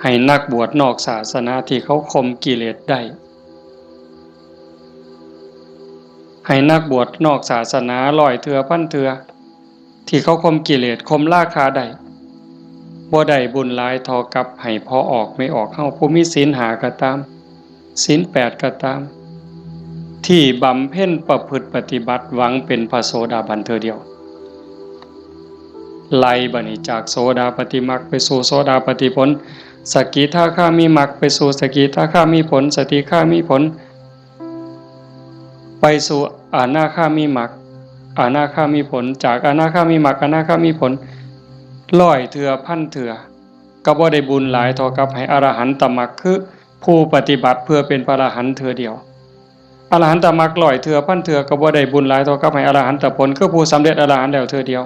ให้นักบวชนอกศาสนาที่เขาข่มกิเลสได้ให้นักบวชนอกศาสนา100เทื่อพันเทื่อที่เขาข่มกิเลสข่มราคะได้บ่ได้บุญหลายเท่ากับให้พอออกไม่ออกเฮาผู้มีศีล5ก็ตามศีล8ก็ตามที่บำเพ็ญประพฤติปฏิบัติหวังเป็นพระโสดาบันเทื่อเดียวไล่บัดนี้จากโสดาปัตติมรรคไปสู่โสดาปัตติผลสกิทาคามีมรรคไปสู่สกิทาคามีผลสติคามีผลไปสู่อนาคามีมรรคอนาคามีผลจากอนาคามีมรรคอนาคามีผล100เทื่อพันเทื่อก็บ่ได้บุญหลายเท่ากับให้อรหันตมรรคคือผู้ปฏิบัติเพื่อเป็นพระอรหันต์เทื่อเดียวอรหันตมรรค100เทื่อพันเทื่อก็บ่ได้บุญหลายเท่ากับให้อรหันตผลคือผู้สำเร็จอรหันต์แล้วเทื่อเดียว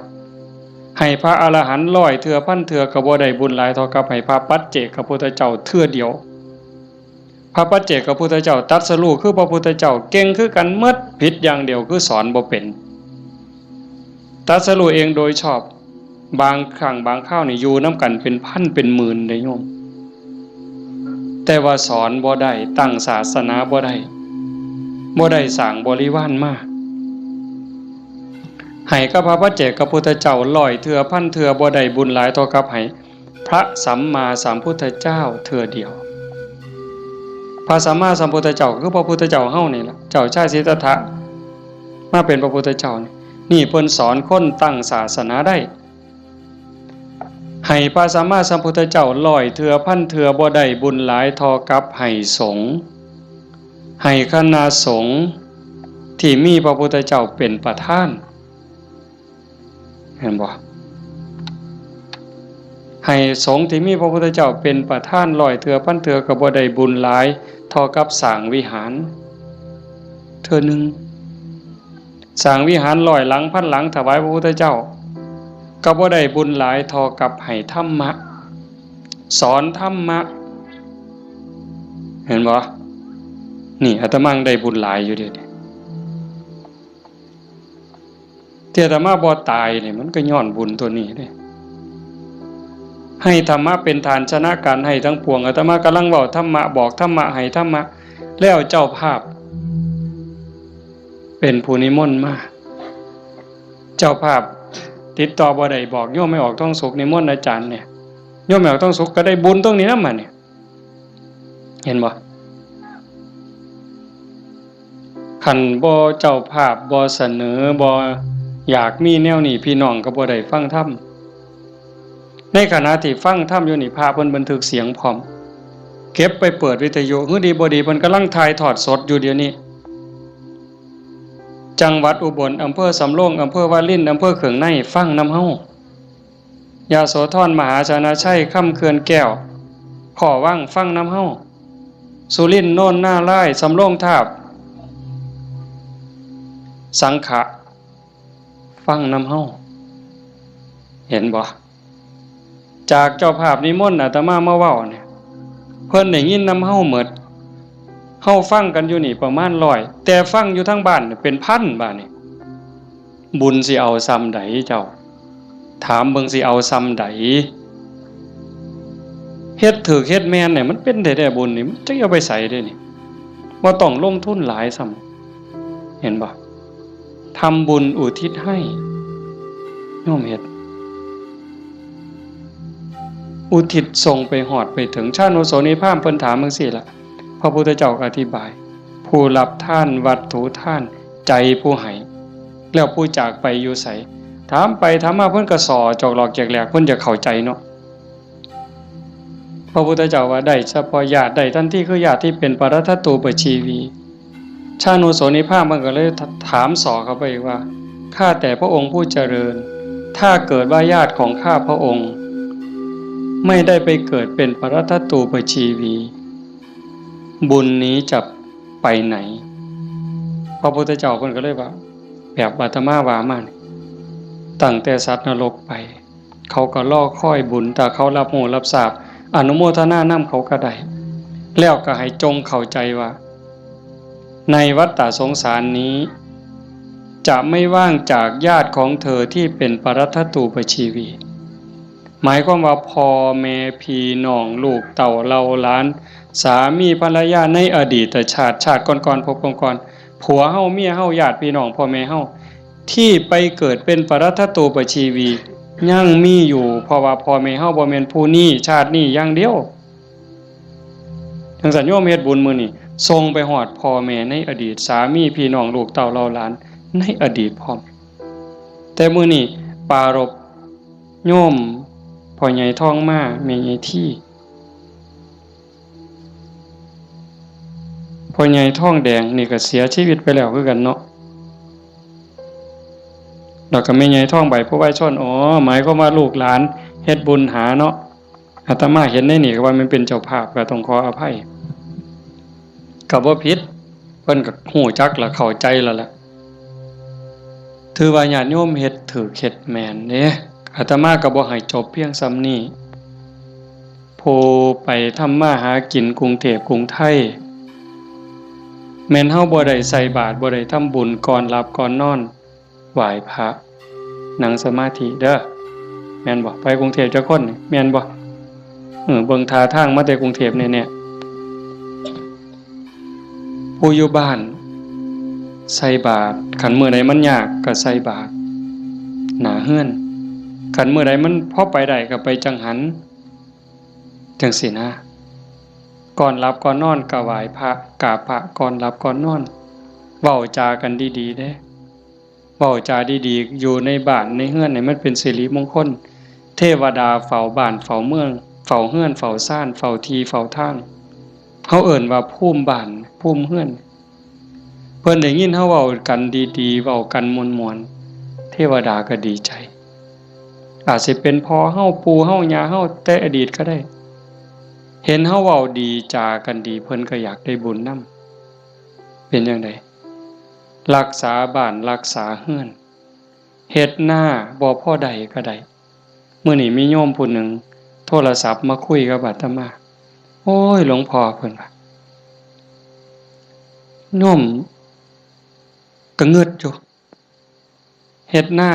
ให้พระอรหันต์100เทื่อพันเทื่อก็บ่ได้บุญหลายเท่ากับให้พระปัจเจกพุทธเจ้าเทื่อเดียวพระปัจเจกพุทธเจ้าตรัสรู้คือพระพุทธเจ้าเก่งคือกันหมดผิดอย่างเดียวคือสอนบ่เป็นตรัสรู้เองโดยชอบบางครั้งบางคราวนี่อยู่นํกันเป็นพันเป็นหมื่นได้โยมแต่ว่าสอนบ่ได้ตั้งศาสนาบ่ได้สร้างบริวารมาให้กับพระปัจเจกพุทธเจ้า100เทื่อพันเทื่อบ่ได้บุญหลายเท่ากับให้พระสัมมาสัมพุทธเจ้าเทื่อเดียวพระสัมมาสัมพุทธเจ้าคือพระพุทธเจ้าเฮานี่ล่ะเจ้าชายสิทธัตถะมาเป็นพระพุทธเจ้านี่เพิ่นสอนคนตั้งศาสนาได้ให้พระสัมมาสัมพุทธเจ้า100เทื่อพันเทื่อบ่ได้บุญหลายเท่ากับให้สงฆ์ให้คณะสงฆ์ที่มีพระพุทธเจ้าเป็นประธานเห็นบ่ให้สงฆ์ที่มีพระพุทธเจ้าเป็นประธาน100เทื่อพันเทื่อก็บ่ได้บุญหลายเท่ากับสร้างวิหารเทื่อนึงสร้างวิหาร100หลังพันหลังถวายพระพุทธเจ้าก็บ่ได้บุญหลายเท่ากับให้ธรรมะสอนธรรมะเห็นบ่นี่อาตมาได้บุญหลายอยู่เด้ที่อาตมาบ่ตายนี่มันก็ย้อนบุญตัวนี้เด้ให้ธรรมะเป็นฐานชนะการให้ทั้งปวงอาตมากำลังเว้าธรรมะบอกธรรมะให้ธรรมะแล้วเจ้าภาพเป็นผู้นิมนต์มาเจ้าภาพติดต่อบ่ได้บอกโยมไม่ออกท้องสุขนิมนต์อาจารย์เนี่ยโยมไม่ออกท้องสุขก็ได้บุญตรงนี้นำมาเนี่ยเห็นบ่คันบ่เจ้าภาพบ่เสนอบ่อยากมีแนวนี้พี่น้องก็บ่ได้ฟังธรรมในขณะที่ฟังธรรมอยู่นี่พระเพิ่นบันทึกเสียงพร้อมเก็บไปเปิดวิทยุฮือดีบ่ดีเพิ่นกำลังถ่ายทอดสดอยู่เดี๋ยวนี้จังหวัดอุบลอำเภอสำโรงอำเภอวารินอำเภอเขืองในฟังนำเฮายโสธรมหาชนะชัยค่ำเขื่อนแก้วขอว่างฟังนำเฮาสุรินทร์โน่นหน้าไร่สำโรงทาบสังขะฟังนำเฮาเห็นบ่จากเจ้าภาพนิมนต์อาตมามาเว้าเนี่ยเพิ่นได้ยินนำเฮาหมดเฮาฟังกันอยู่นี่ประมาณ100แต่ฟังอยู่ทั้งบ้านเป็นพันบาดนี่บุญสิเอาซ้ำใดเจ้าถามเบิ่งสิเอาซ้ำใดเฮ็ดถูกเฮ็ดแม่นเนี่ยมันเป็นได้บุญนี่มันจะเอาไปใส่ได้นี่บ่ต้องลงทุนหลายซ้ำเห็นบ่ทำบุญอุทิศให้โยมเฮ็ดอุทิศส่งไปหอดไปถึงชาโนโสนิพพานเพิ่นถามจังซี่ล่ะพระพุทธเจ้าอธิบายผู้รับท่านวัตถุท่านใจผู้ให้แล้วผู้จากไปอยู่ไสถามไปถามมาเพิ่นก็สอจอกหลอกแจกแหลกเพิ่นจะเข้าใจเนาะพระพุทธเจ้าว่าได้เฉพาะญาติได้ทันทีคือญาติที่เป็นปรัตถตูปชีวีชาโนโสนิพพานมันก็เลยถามสอเข้าไปว่าข้าแต่พระองค์ผู้เจริญถ้าเกิดว่าญาติของข้าพระองค์ไม่ได้ไปเกิดเป็นปรัตถตูปชีวีบุญนี้จะไปไหน พระพุทธเจ้าเพิ่นก็เลยว่าแบบอาตมาว่ามานี่ตั้งแต่สัตว์นรกไปเขาก็รอคอยบุญถ้าเขารับรู้รับทราบอนุโมทนานำเขาก็ได้แล้วก็ให้จงเข้าใจว่าในวัฏฏะสงสารนี้จะไม่ว่างจากญาติของเธอที่เป็นปรัตถตูปชีวีหมายความว่าพ่อแม่พี่น้องลูกเต่าเราหลานสามีภรรยาในอดีตชาติก่อนๆพบก่อนๆผัวเฮาเมียเฮาญาติพี่น้องพ่อแม่เฮาที่ไปเกิดเป็นปรัตถตูปชีวียังมีอยู่เพราะว่าพ่อแม่เฮาบ่แม่นผู้นี้ชาตินี้อย่างเดียวทั้งสัญโยมเฮ็ดบุญมื้อนี้ส่งไปฮอดพ่อแม่ในอดีตสามีพี่น้องลูกเต่าเราหลานในอดีตพร้อมแต่มื้อนี้ปารภโยมพ่อใหญ่ทองมาแม่ใหญ่ที่พ่อใหญ่ทองแดงนี่ก็เสียชีวิตไปแล้วคือกันเนาะแล้วก็แม่ใหญ่ทองใบผู้ไว้ชนหมายความว่าลูกหลานเฮ็ดบุญหาเนาะอาตมาเห็นในนี่ก็ว่ามันเป็นเจ้าภาพก็ต้องขออภัยก็บ่ผิดเพิ่นก็ฮู้จักและเข้าใจแล้วล่ะถือว่าญาติโยมเฮ็ดถูกเฮ็ดแม่นเด้อาตมาก็บ่ให้จบเพียงส่ำนี้ผู้ไปทำมาหากินกรุงเทพกรุงไทยแม่นเฮาบ่ได้ใส่บาตรบ่ได้ทำบุญก่อนหลับก่อนนอนไหว้พระนั่งสมาธิเด้อแม่นบ่ไปกรุงเทพจักคนนี่แม่นบ่เบิ่งท่าทางมาแต่กรุงเทพเนี่ยผู้อยู่บ้านใส่บาตรคันมื้อใดมันยากก็ใส่บาตรหน้าเฮือนคันมื้อใดมันพอไปได้ก็ไปจังหันจังซี่นะก่อนหลับก่อนนอนก็ไหว้พระกราบพระก่อนหลับก่อนนอนเว้าจากันดีๆเด้เว้าจาดีๆอยู่ในบ้านในเฮือนนี่มันเป็นสิริมงคลเทวดาเฝ้าบ้านเฝ้าเมืองเฝ้าเฮือนเฝ้าซ่านเฝ้าที่เฝ้าทางเฮาเอิ้นว่าภูมิบ้านภูมิเฮือนเพิ่นได้ยินเฮาเว้ากันดีๆเว้ากันม่วนๆเทวดาก็ดีใจอาจสิเป็นพ่อเฮาปู่เฮาย่าเฮาแต่อดีตก็ได้เห็นเฮาเว้าดีจากันดีเพิ่นก็อยากได้บุญนำเป็นจังได๋รักษาบ้านรักษาเฮือนเฮ็ดหน้าบ่พอใดก็ได้มื้อนี้มีโยมผู้หนึ่งโทรศัพท์มาคุยกับอาตมาโอ้ยหลวงพ่อเพิ่นว่าโยมก็งึดอยู่เฮ็ดหน้า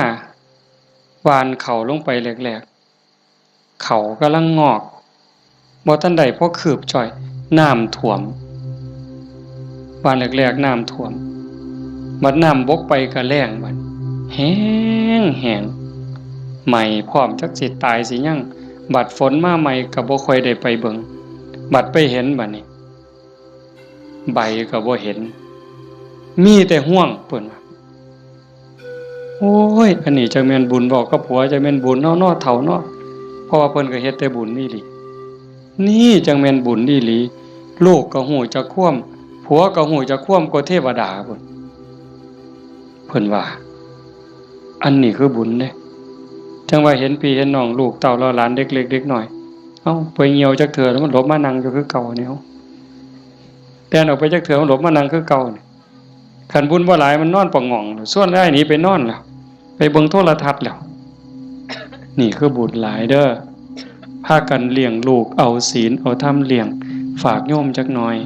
หว่านข้าวลงไปแรกๆข้าวกำลังงอกบ่ทันได้พอคืบจ้อยน้ำท่วมหว่านแรกๆน้ำท่วมบัดน้ำบกไปก็แล้งบัดแห้งใหม่พร้อมจักสิตายสิยังบัดฝนมาใหม่ก็บ่ค่อยได้ไปเบิ่งบัดไปเห็นบัดนี้ใบก็บ่เห็นมีแต่ห้วงเพิ่นว่าโอ้ยอันนี้จักแม่นบุญบอกกับผัวจักแม่นบุญเนาะเฒ่าเนาะเพราะว่าเพิ่นก็เฮ็ดแต่บุญนี่ลินี่จังแม่นบุญอีหลีลูกก็ฮู้จักความผัวก็ฮู้จักความกว่าเทวดาเพิ่นว่าอันนี้คือบุญเด้จังว่าเห็นพี่เห็นน้องลูกเต้าเราหลานเด็กเล็กเด็กน้อยเอ้าไปเหี่ยวจักเทื่อแล้วมันหลบมานั่งอยู่คือเก่านี่เฮาแต่ออกไปจักเทื่อมันหลบมานั่งคือเก่านี่คันบุญบ่หลายมันนอนปะง่องส่วนได้หนีไปนอนแล้วไปเบิ่งโทรทัศน์แล้วนี่คือบุญหลายเด้อพากันเลี้ยงลูกเอาศีลเอาธรรมเลี้ยงฝากโยมจักหน่อย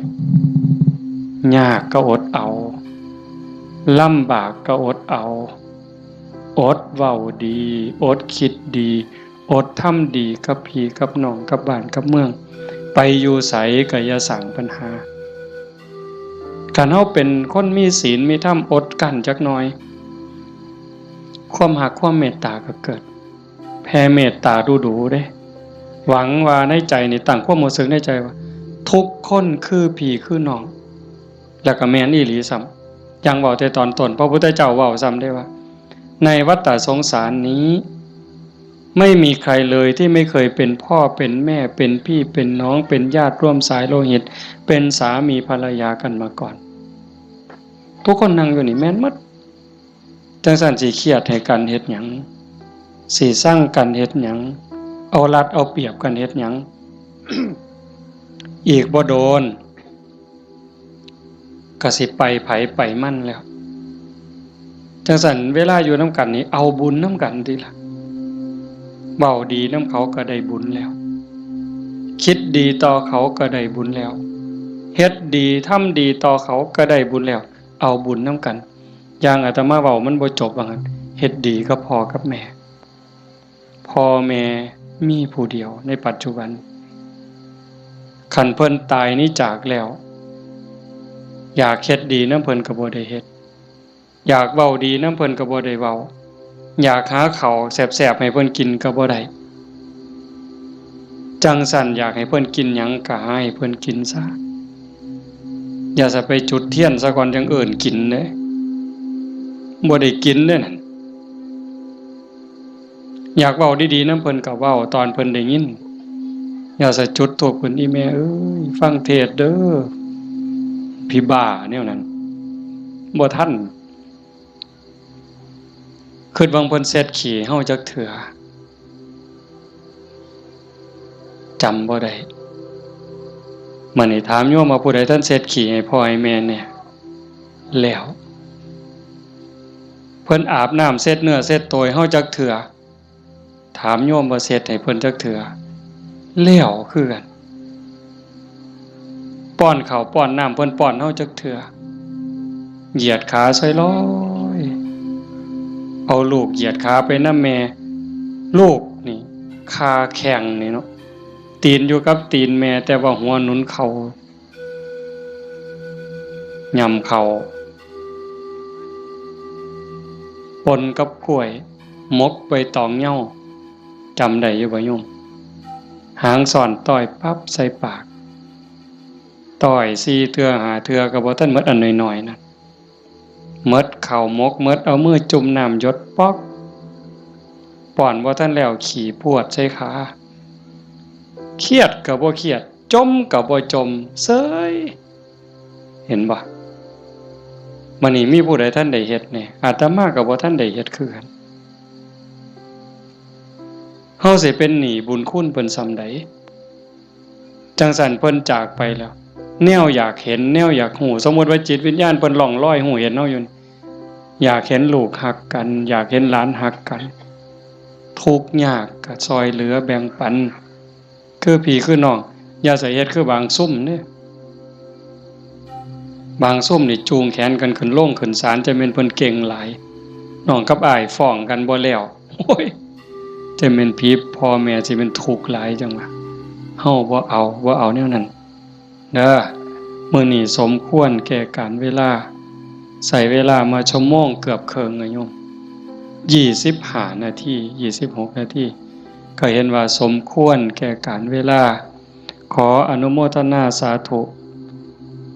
ยากก็อดเอาลำบากก็อดเอาอดเว้าดีอดคิดดีอดทำดีกับพี่กับน้องกับบ้านกับเมืองไปอยู่ไสก็อย่าสร้างปัญหาคันเฮาเป็นคนมีศีลมีธรรมอดกั้นจักหน่อยความรักความเมตตาก็เกิดแผ่เมตตาดูๆเด้หวังว่าในใจนี่ตั้งความรู้สึกในใจว่าทุกคนคือพี่คือน้องแล้วก็แม่นอีหลีซ้ำยังเว้าแต่ตอนต้นพระพุทธเจ้าเว้าซ้ำได้ว่าในวัฏฏะสงสารนี้ไม่มีใครเลยที่ไม่เคยเป็นพ่อเป็นแม่เป็นพี่เป็นน้องเป็นญาติร่วมสายโลหิตเป็นสามีภรรยากันมาก่อนทุกคนนั่งอยู่นี่แม่นหมดจังซั่นสิเครียดให้กันเฮ็ดหยังสิสร้างกันเฮ็ดหยังเอารัดเอาเปรียบกันเฮ็ดหยัง อีกบ่โดนก็สิไปไผไปมั่นแล้ว จังสันเวลาอยู่น้ำกันนี่เอาบุญน้ำกันดีละเบาดีน้ำเขาก็ได้บุญแล้วคิดดีต่อเขาก็ได้บุญแล้วเฮ็ดดีทำดีต่อเขาก็ได้บุญแล้วเอาบุญน้ำกันอย่างอาตมาเบามันบ่จบว่างั้นเฮ็ดดีก็พอกับแม่พ่อแม่มีผู้เดียวในปัจจุบันคันเพิ่นตายนี้จากแล้วอยากเฮ็ดดีน้ำเพิ่นก็บ่ได้เฮ็ดอยากเว้าดีน้ำเพิ่นก็บ่ได้เว้าอยากหาข้าวแซ่บๆให้เพิ่นกินก็บ่ได้จังสั่นอยากให้เพิ่นกินหยังก็ให้เพิ่นกินซะอย่าจะไปจุดเทียนซะก่อนจังเอิ้นกินเด้บ่ได้กินเด้นั่นอยากเว้าดีๆน้ำเพิ่นก็เว้าตอนเพิ่นได้ยินอย่าจะจุดธูปเพิ่นอีแม่เอ้ยฟังเทศเด้อพี่บ้าแนวนั้นบ่ทันคิดว่าเพิ่นเสร็จขี้เฮาจักเถื่อจำบ่ได้มื้อนี้ถามโยมว่าผู้ใดท่านเสร็จขี้ให้พ่อให้แม่เนี่ยแล้วเพิ่นอาบน้ำเสร็จเนื้อเสร็จตัวให้เฮาจักเถื่อถามโยมว่าเสร็จให้เพิ่นจักเถื่อแล้วคือกันป้อนข้าวป้อนน้ำเพิ่นป้อนเฮาจักเถื่อเหยียดขาซอยลอยเอาลูกเหยียดขาไปนำแม่ลูกนี่คาแข้งนี่เนาะตีนอยู่กับตีนแม่แต่ว่าหัวหนุนเข่าย่ำเข่าปนกับกล้วยมกใบตองเหย้าจำได้อยู่บ่โยมหางซ่อนต้อยปั๊บใส่ปากต้อย4เทื่อ5เทื่อก็บ่ทันหมดอันน้อยๆนะหมดข้าวมกหมดเอามือจุ่มน้ำหยดป๊อกป้อนบ่ทันแล้วขี่พวดใส่ขาเครียดก็บ่เครียดจมก็บ่จมเซ้ยเห็นบ่มื้อนี้มีผู้ใดท่านได้เฮ็ดแน่อาตมาก็บ่ทันได้เฮ็ดคือกันเฮาสิเป็นหนี้บุญคุณเพิ่นส่ำใดจังซั่นเพิ่นจากไปแล้วแนวอยากเห็นแนวอยากหูสมมุติว่าจิตวิญญาณเพิ่นล่องลอยหูเห็นเฮาอยู่อยากเห็นลูกฮักกันอยากเห็นหลานฮักกันทุกข์ยากก็ซอยเหลือแบ่งปันคือพี่คือน้องอย่าใส่เฮ็ดคือบางซุ่มเด้บางซุ่มนี่จูงแขนกันขึ้นโลงขึ้นศาลจะแม่นเพิ่นเก่งหลายน้องกับอ้ายฟ้องกันบ่แล้วโอ้ยจะแม่นพี่พ่อแม่สิเป็นทุกข์หลายจังว่าเฮาบ่เอาแนวนั้นเด้อมื้อนี้สมควรแก่การเวลาใส่เวลามาชั่วโมงเกือบครึ่งอะโยม25นาที26นาทีก็เห็นว่าสมควรแก่การเวลาขออนุโมทนาสาธุ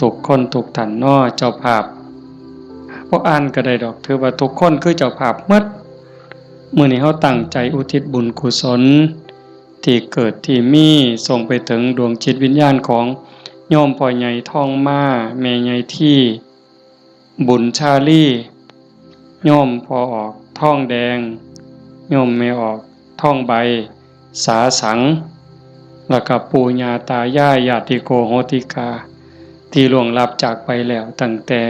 ทุกคนทุกท่านเนาะเจ้าภาพบ่อ่านก็ได้ดอกถือว่าทุกคนคือเจ้าภาพหมดมื้อนี้เฮาตั้งใจอุทิศบุญกุศลที่เกิดที่มีส่งไปถึงดวงจิตวิญญาณของโยมพ่อใหญ่ทองมาแม่ใหญ่ที่บุญชาลีโยมพ่อออกทองแดงโยมแม่ออกทองใบสาสังแล้วก็ปู่ย่าตายายญาติโกโหติกาที่ล่วงลับจากไปแล้วตั้งแต่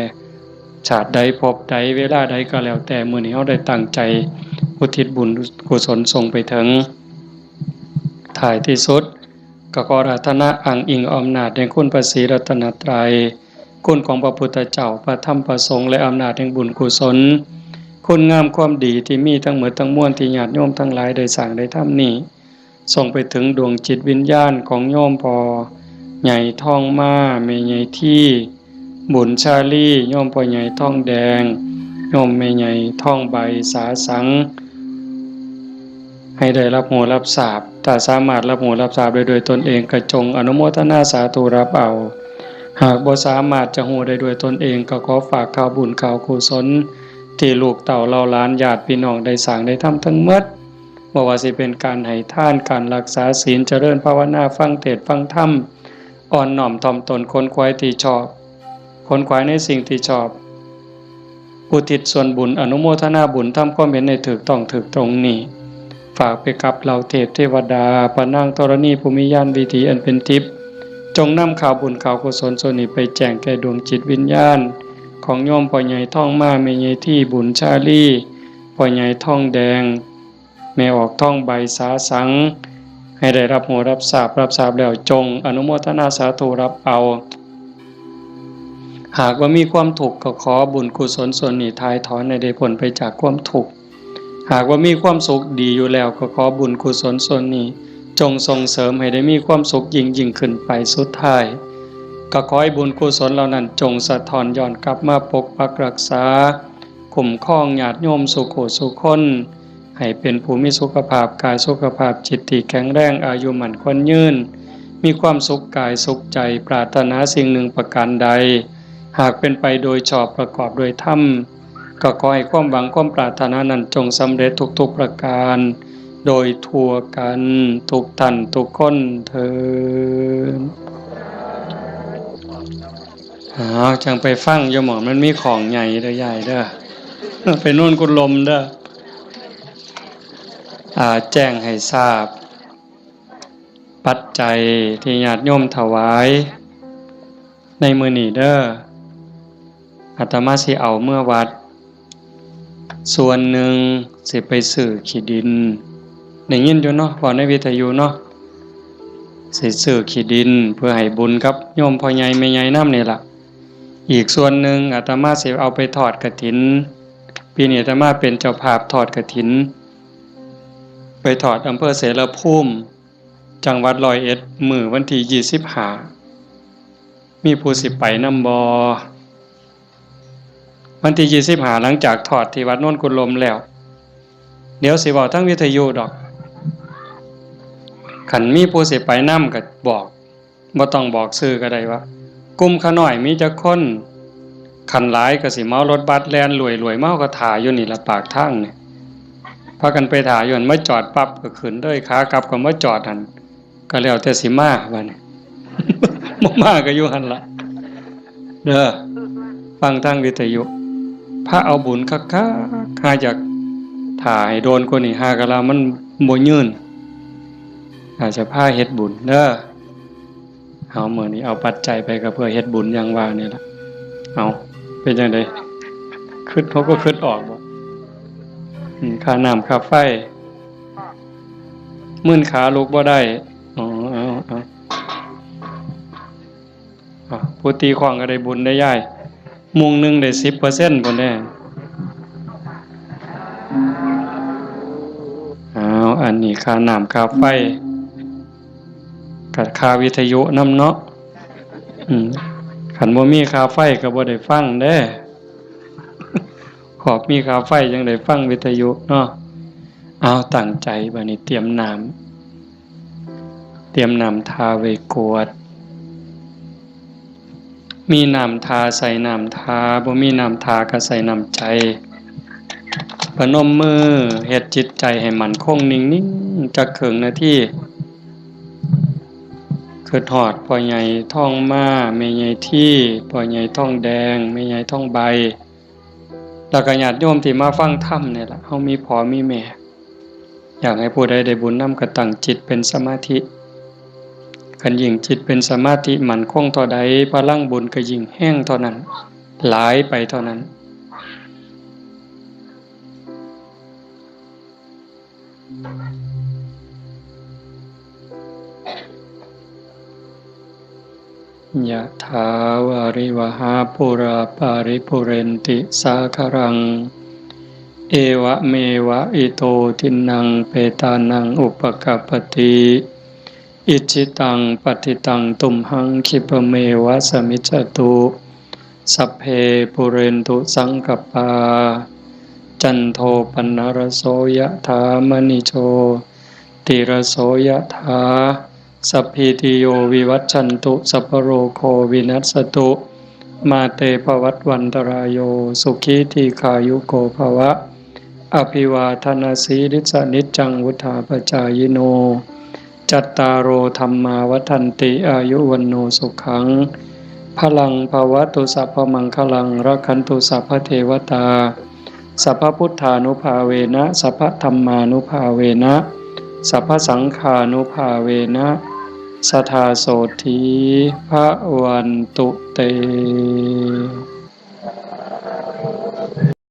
ชาติใดภพใดเวลาใดก็แล้วแต่มื้อนี้เฮาได้ตั้งใจอุทิศบุญกุศลส่งไปถึงท้ายที่สุดก็ขออาราธนาอ้างอิงอำนาจแห่งคุณพระศรีรัตนตรัยคุณของพระพุทธเจ้าพระธรรมพระสงฆ์และอำนาจแห่งบุญกุศลคุณงามความดีที่มีทั้งหมดทั้งมวลที่ญาติโยมทั้งหลายได้สร้างได้ทำนี้ส่งไปถึงดวงจิตวิญญาณของโยมพ่อใหญ่ทองมาแม่ใหญ่ที่บุญชาลีโยมพ่อใหญ่ทองแดงโยมแม่ใหญ่ทองใบสาสังให้ได้รับหูรับทราบถ้าสามารถรับหูรับทราบโดยตนเองก็จงอนุโมทนาสาธุรับเอาหากบ่สามารถจะหูได้ด้วยตนเองก็ขอฝากข่าวบุญข่าวกุศลที่ลูกเต่าเราหลานญาติพี่น้องได้สร้างได้ทำทั้งหมดบ่ว่าสิเป็นการให้ทานการรักษาศีลเจริญภาวนาฟังเทศน์ฟังธรรมอ่อนน้อมถ่อมตนค้นคว้าที่ชอบค้นคว้าในสิ่งที่ชอบอุทิศส่วนบุญอนุโมทนาบุญทำความเห็นในถูกต้องถูกตรงนี้ฝากไปกับเหล่าเทพเทวดาปนางธรณีภูมิญาณวิถีอันเป็นทิพย์จงนำข่าวบุญข่าวกุศลส่วนนี้ไปแจ้งแก่ดวงจิตวิญญาณ ของโยมพ่อใหญ่ท่องมาแม่ใหญ่ที่บุญชาลีพ่อใหญ่ท่องแดงแม่ออกท่องใบสาสังให้ได้รับหัวรับทราบแล้วจงอนุโมทนาสาธุรับเอาหากว่ามีความทุกข์ก็ขอบุญกุศลส่วนนี้ทายถอนให้ได้พ้นไปจากความทุกข์หากว่ามีความสุขดีอยู่แล้วก็ขอบุญกุศลส่วนนี้จงส่งเสริมให้ได้มีความสุขยิ่งขึ้นไปสุดท้ายก็ขอให้บุญกุศลเหล่านั้นจงสะท้อนย้อนกลับมาปกปักรักษาคุ้มครองญาติโยมสุขสุขคนให้เป็นผู้มีสุขภาพกายสุขภาพจิตที่แข็งแรงอายุมั่นขวัญยืนมีความสุขกายสุขใจปรารถนาสิ่งหนึ่งประการใดหากเป็นไปโดยชอบประกอบโดยธรรมก็ขอให้ความหวังความปรารถนานั้นจงสำเร็จทุกๆประการโดยทั่วกันทุกท่านทุกคนเถิดจังไปฟังโยมหมอมันมีของใหญ่เด้อใหญ่เด้อไปโน่นกุลมเด้อแจ้งให้ทราบปัจจัยที่ญาติโยมถวายในมื้อนี้เด้ออาตมาสิเอาเมื่อวัดส่วนหนึ่งสิไปซื้อขี้ดินได้ยินอยู่เนาะว่าในวิทยุเนาะสิซื้อขี้ดินเพื่อให้บุญกับโยมพ่อใหญ่แม่ใหญ่นำนี่ล่ะอีกส่วนหนึ่งอาตมาสิเอาไปทอดกฐินปีนี้อาตมาเป็นเจ้าภาพทอดกฐินไปทอดอำเภอเสรภูมิจังหวัด101มื้อวันที่25มีผู้สิไปนำบ่วันที่25หลังจากทอดที่วัดโน่นกุลมแล้วเดี๋ยวสิบอกทั้งวิทยุดอกขันมีผู้สิไปนำก็บอกบ่ต้องบอกชื่อก็ได้ว่ากลุ่มขาน้อยมีจักคนขันหลายก็สิเมารถบัสแล่นรวยๆเมาก็ถ่าอยู่นี่ละปากทางนี่พากันไปถ่าอยู่หั่นมาจอดปั๊บก็ขึ้นเด้อขากลับก็มาจอดหั่นก็แล้วแต่สิมาบัดนี้ บ่มาก็อยู่หั่นล่ะเด้อฟังทางวิทยุพระเอาบุญคักๆหาจากถ่าให้โดนกว่านี้หากะลามันบ่ยืนอาจจะพาเฮ็ดบุญเด้อเอามื้อนี้เอาปัจจัยไปก็เพื่อเฮ็ดบุญอย่างว่านี่ล่ะเอาเป็นจังได๋คิดเขาก็คิดออกบ่ค่าน้ำค่าไฟมื้นขาลุกบ่ได้เอาผู้ตีขว้างก็ได้บุญได้ย้ายมุงนึงได้ 10% พุ่นแน่อันนี้ค่าน้ำค่าไฟกับค่าวิทยุนำเนาะคันบ่มีค่าไฟก็บ่ได้ฟังเด้ขอบมีค่าไฟจังได้ฟังวิทยุเนาะเอาตั้งใจบัดนี้เตรียมน้ำทาไว้กวดมีน้ำทาใส่น้ำทาบ่มีน้ำทาก็ใส่น้ำใจพนมมือเฮ็ดจิตใจให้มั่นคงนิ่งๆจักครึ่งนาทีคือทอดพ่อใหญ่ท่องมาแม่ใหญ่ที่พ่อใหญ่ท่องแดงแม่ใหญ่ท่องใบแล้วก็ญาติโยมที่มาฟังธรรมนี่ล่ะเฮามีพ่อมีแม่อยากให้ผู้ใดได้บุญนำก็ตั้งจิตเป็นสมาธิคันยิ่งจิตเป็นสมาธิมั่นคงเท่าใดพลังบุญก็ยิ่งแห้งเท่านั้นหลายไปเท่านั้นยะถาวาริวหาปุราปาริปุเรนติสาคารังเอวะเมวะอิโตทินังเปตานังอุปกัปปติอิจิตังปฏิตังตุมหังคิปเมวะสมิจจตุสัพเพปุเรนตุสังกปปาจันโทปนรโสยะถามณิโชติรโสยะถาสัพพิติโยวิวัชชันตุสัพพโรโควินัสสตุมาเตภวัตวันตรายโยสุขีทีขายุโกภวะอภิวาทนาสีริสนิจจังวุธาปจายโนจัตตารโอธัมมาวัฏันติอายุวันโนสุขังพลังภวตุสัพพมังคลังรักขันตุสัพพเทวตาสัพพพุทธานุภาเวนะสัพพธัมมานุภาเวนะสัพพสังฆานุภาเวนะสทาโสธีพระวันตุเต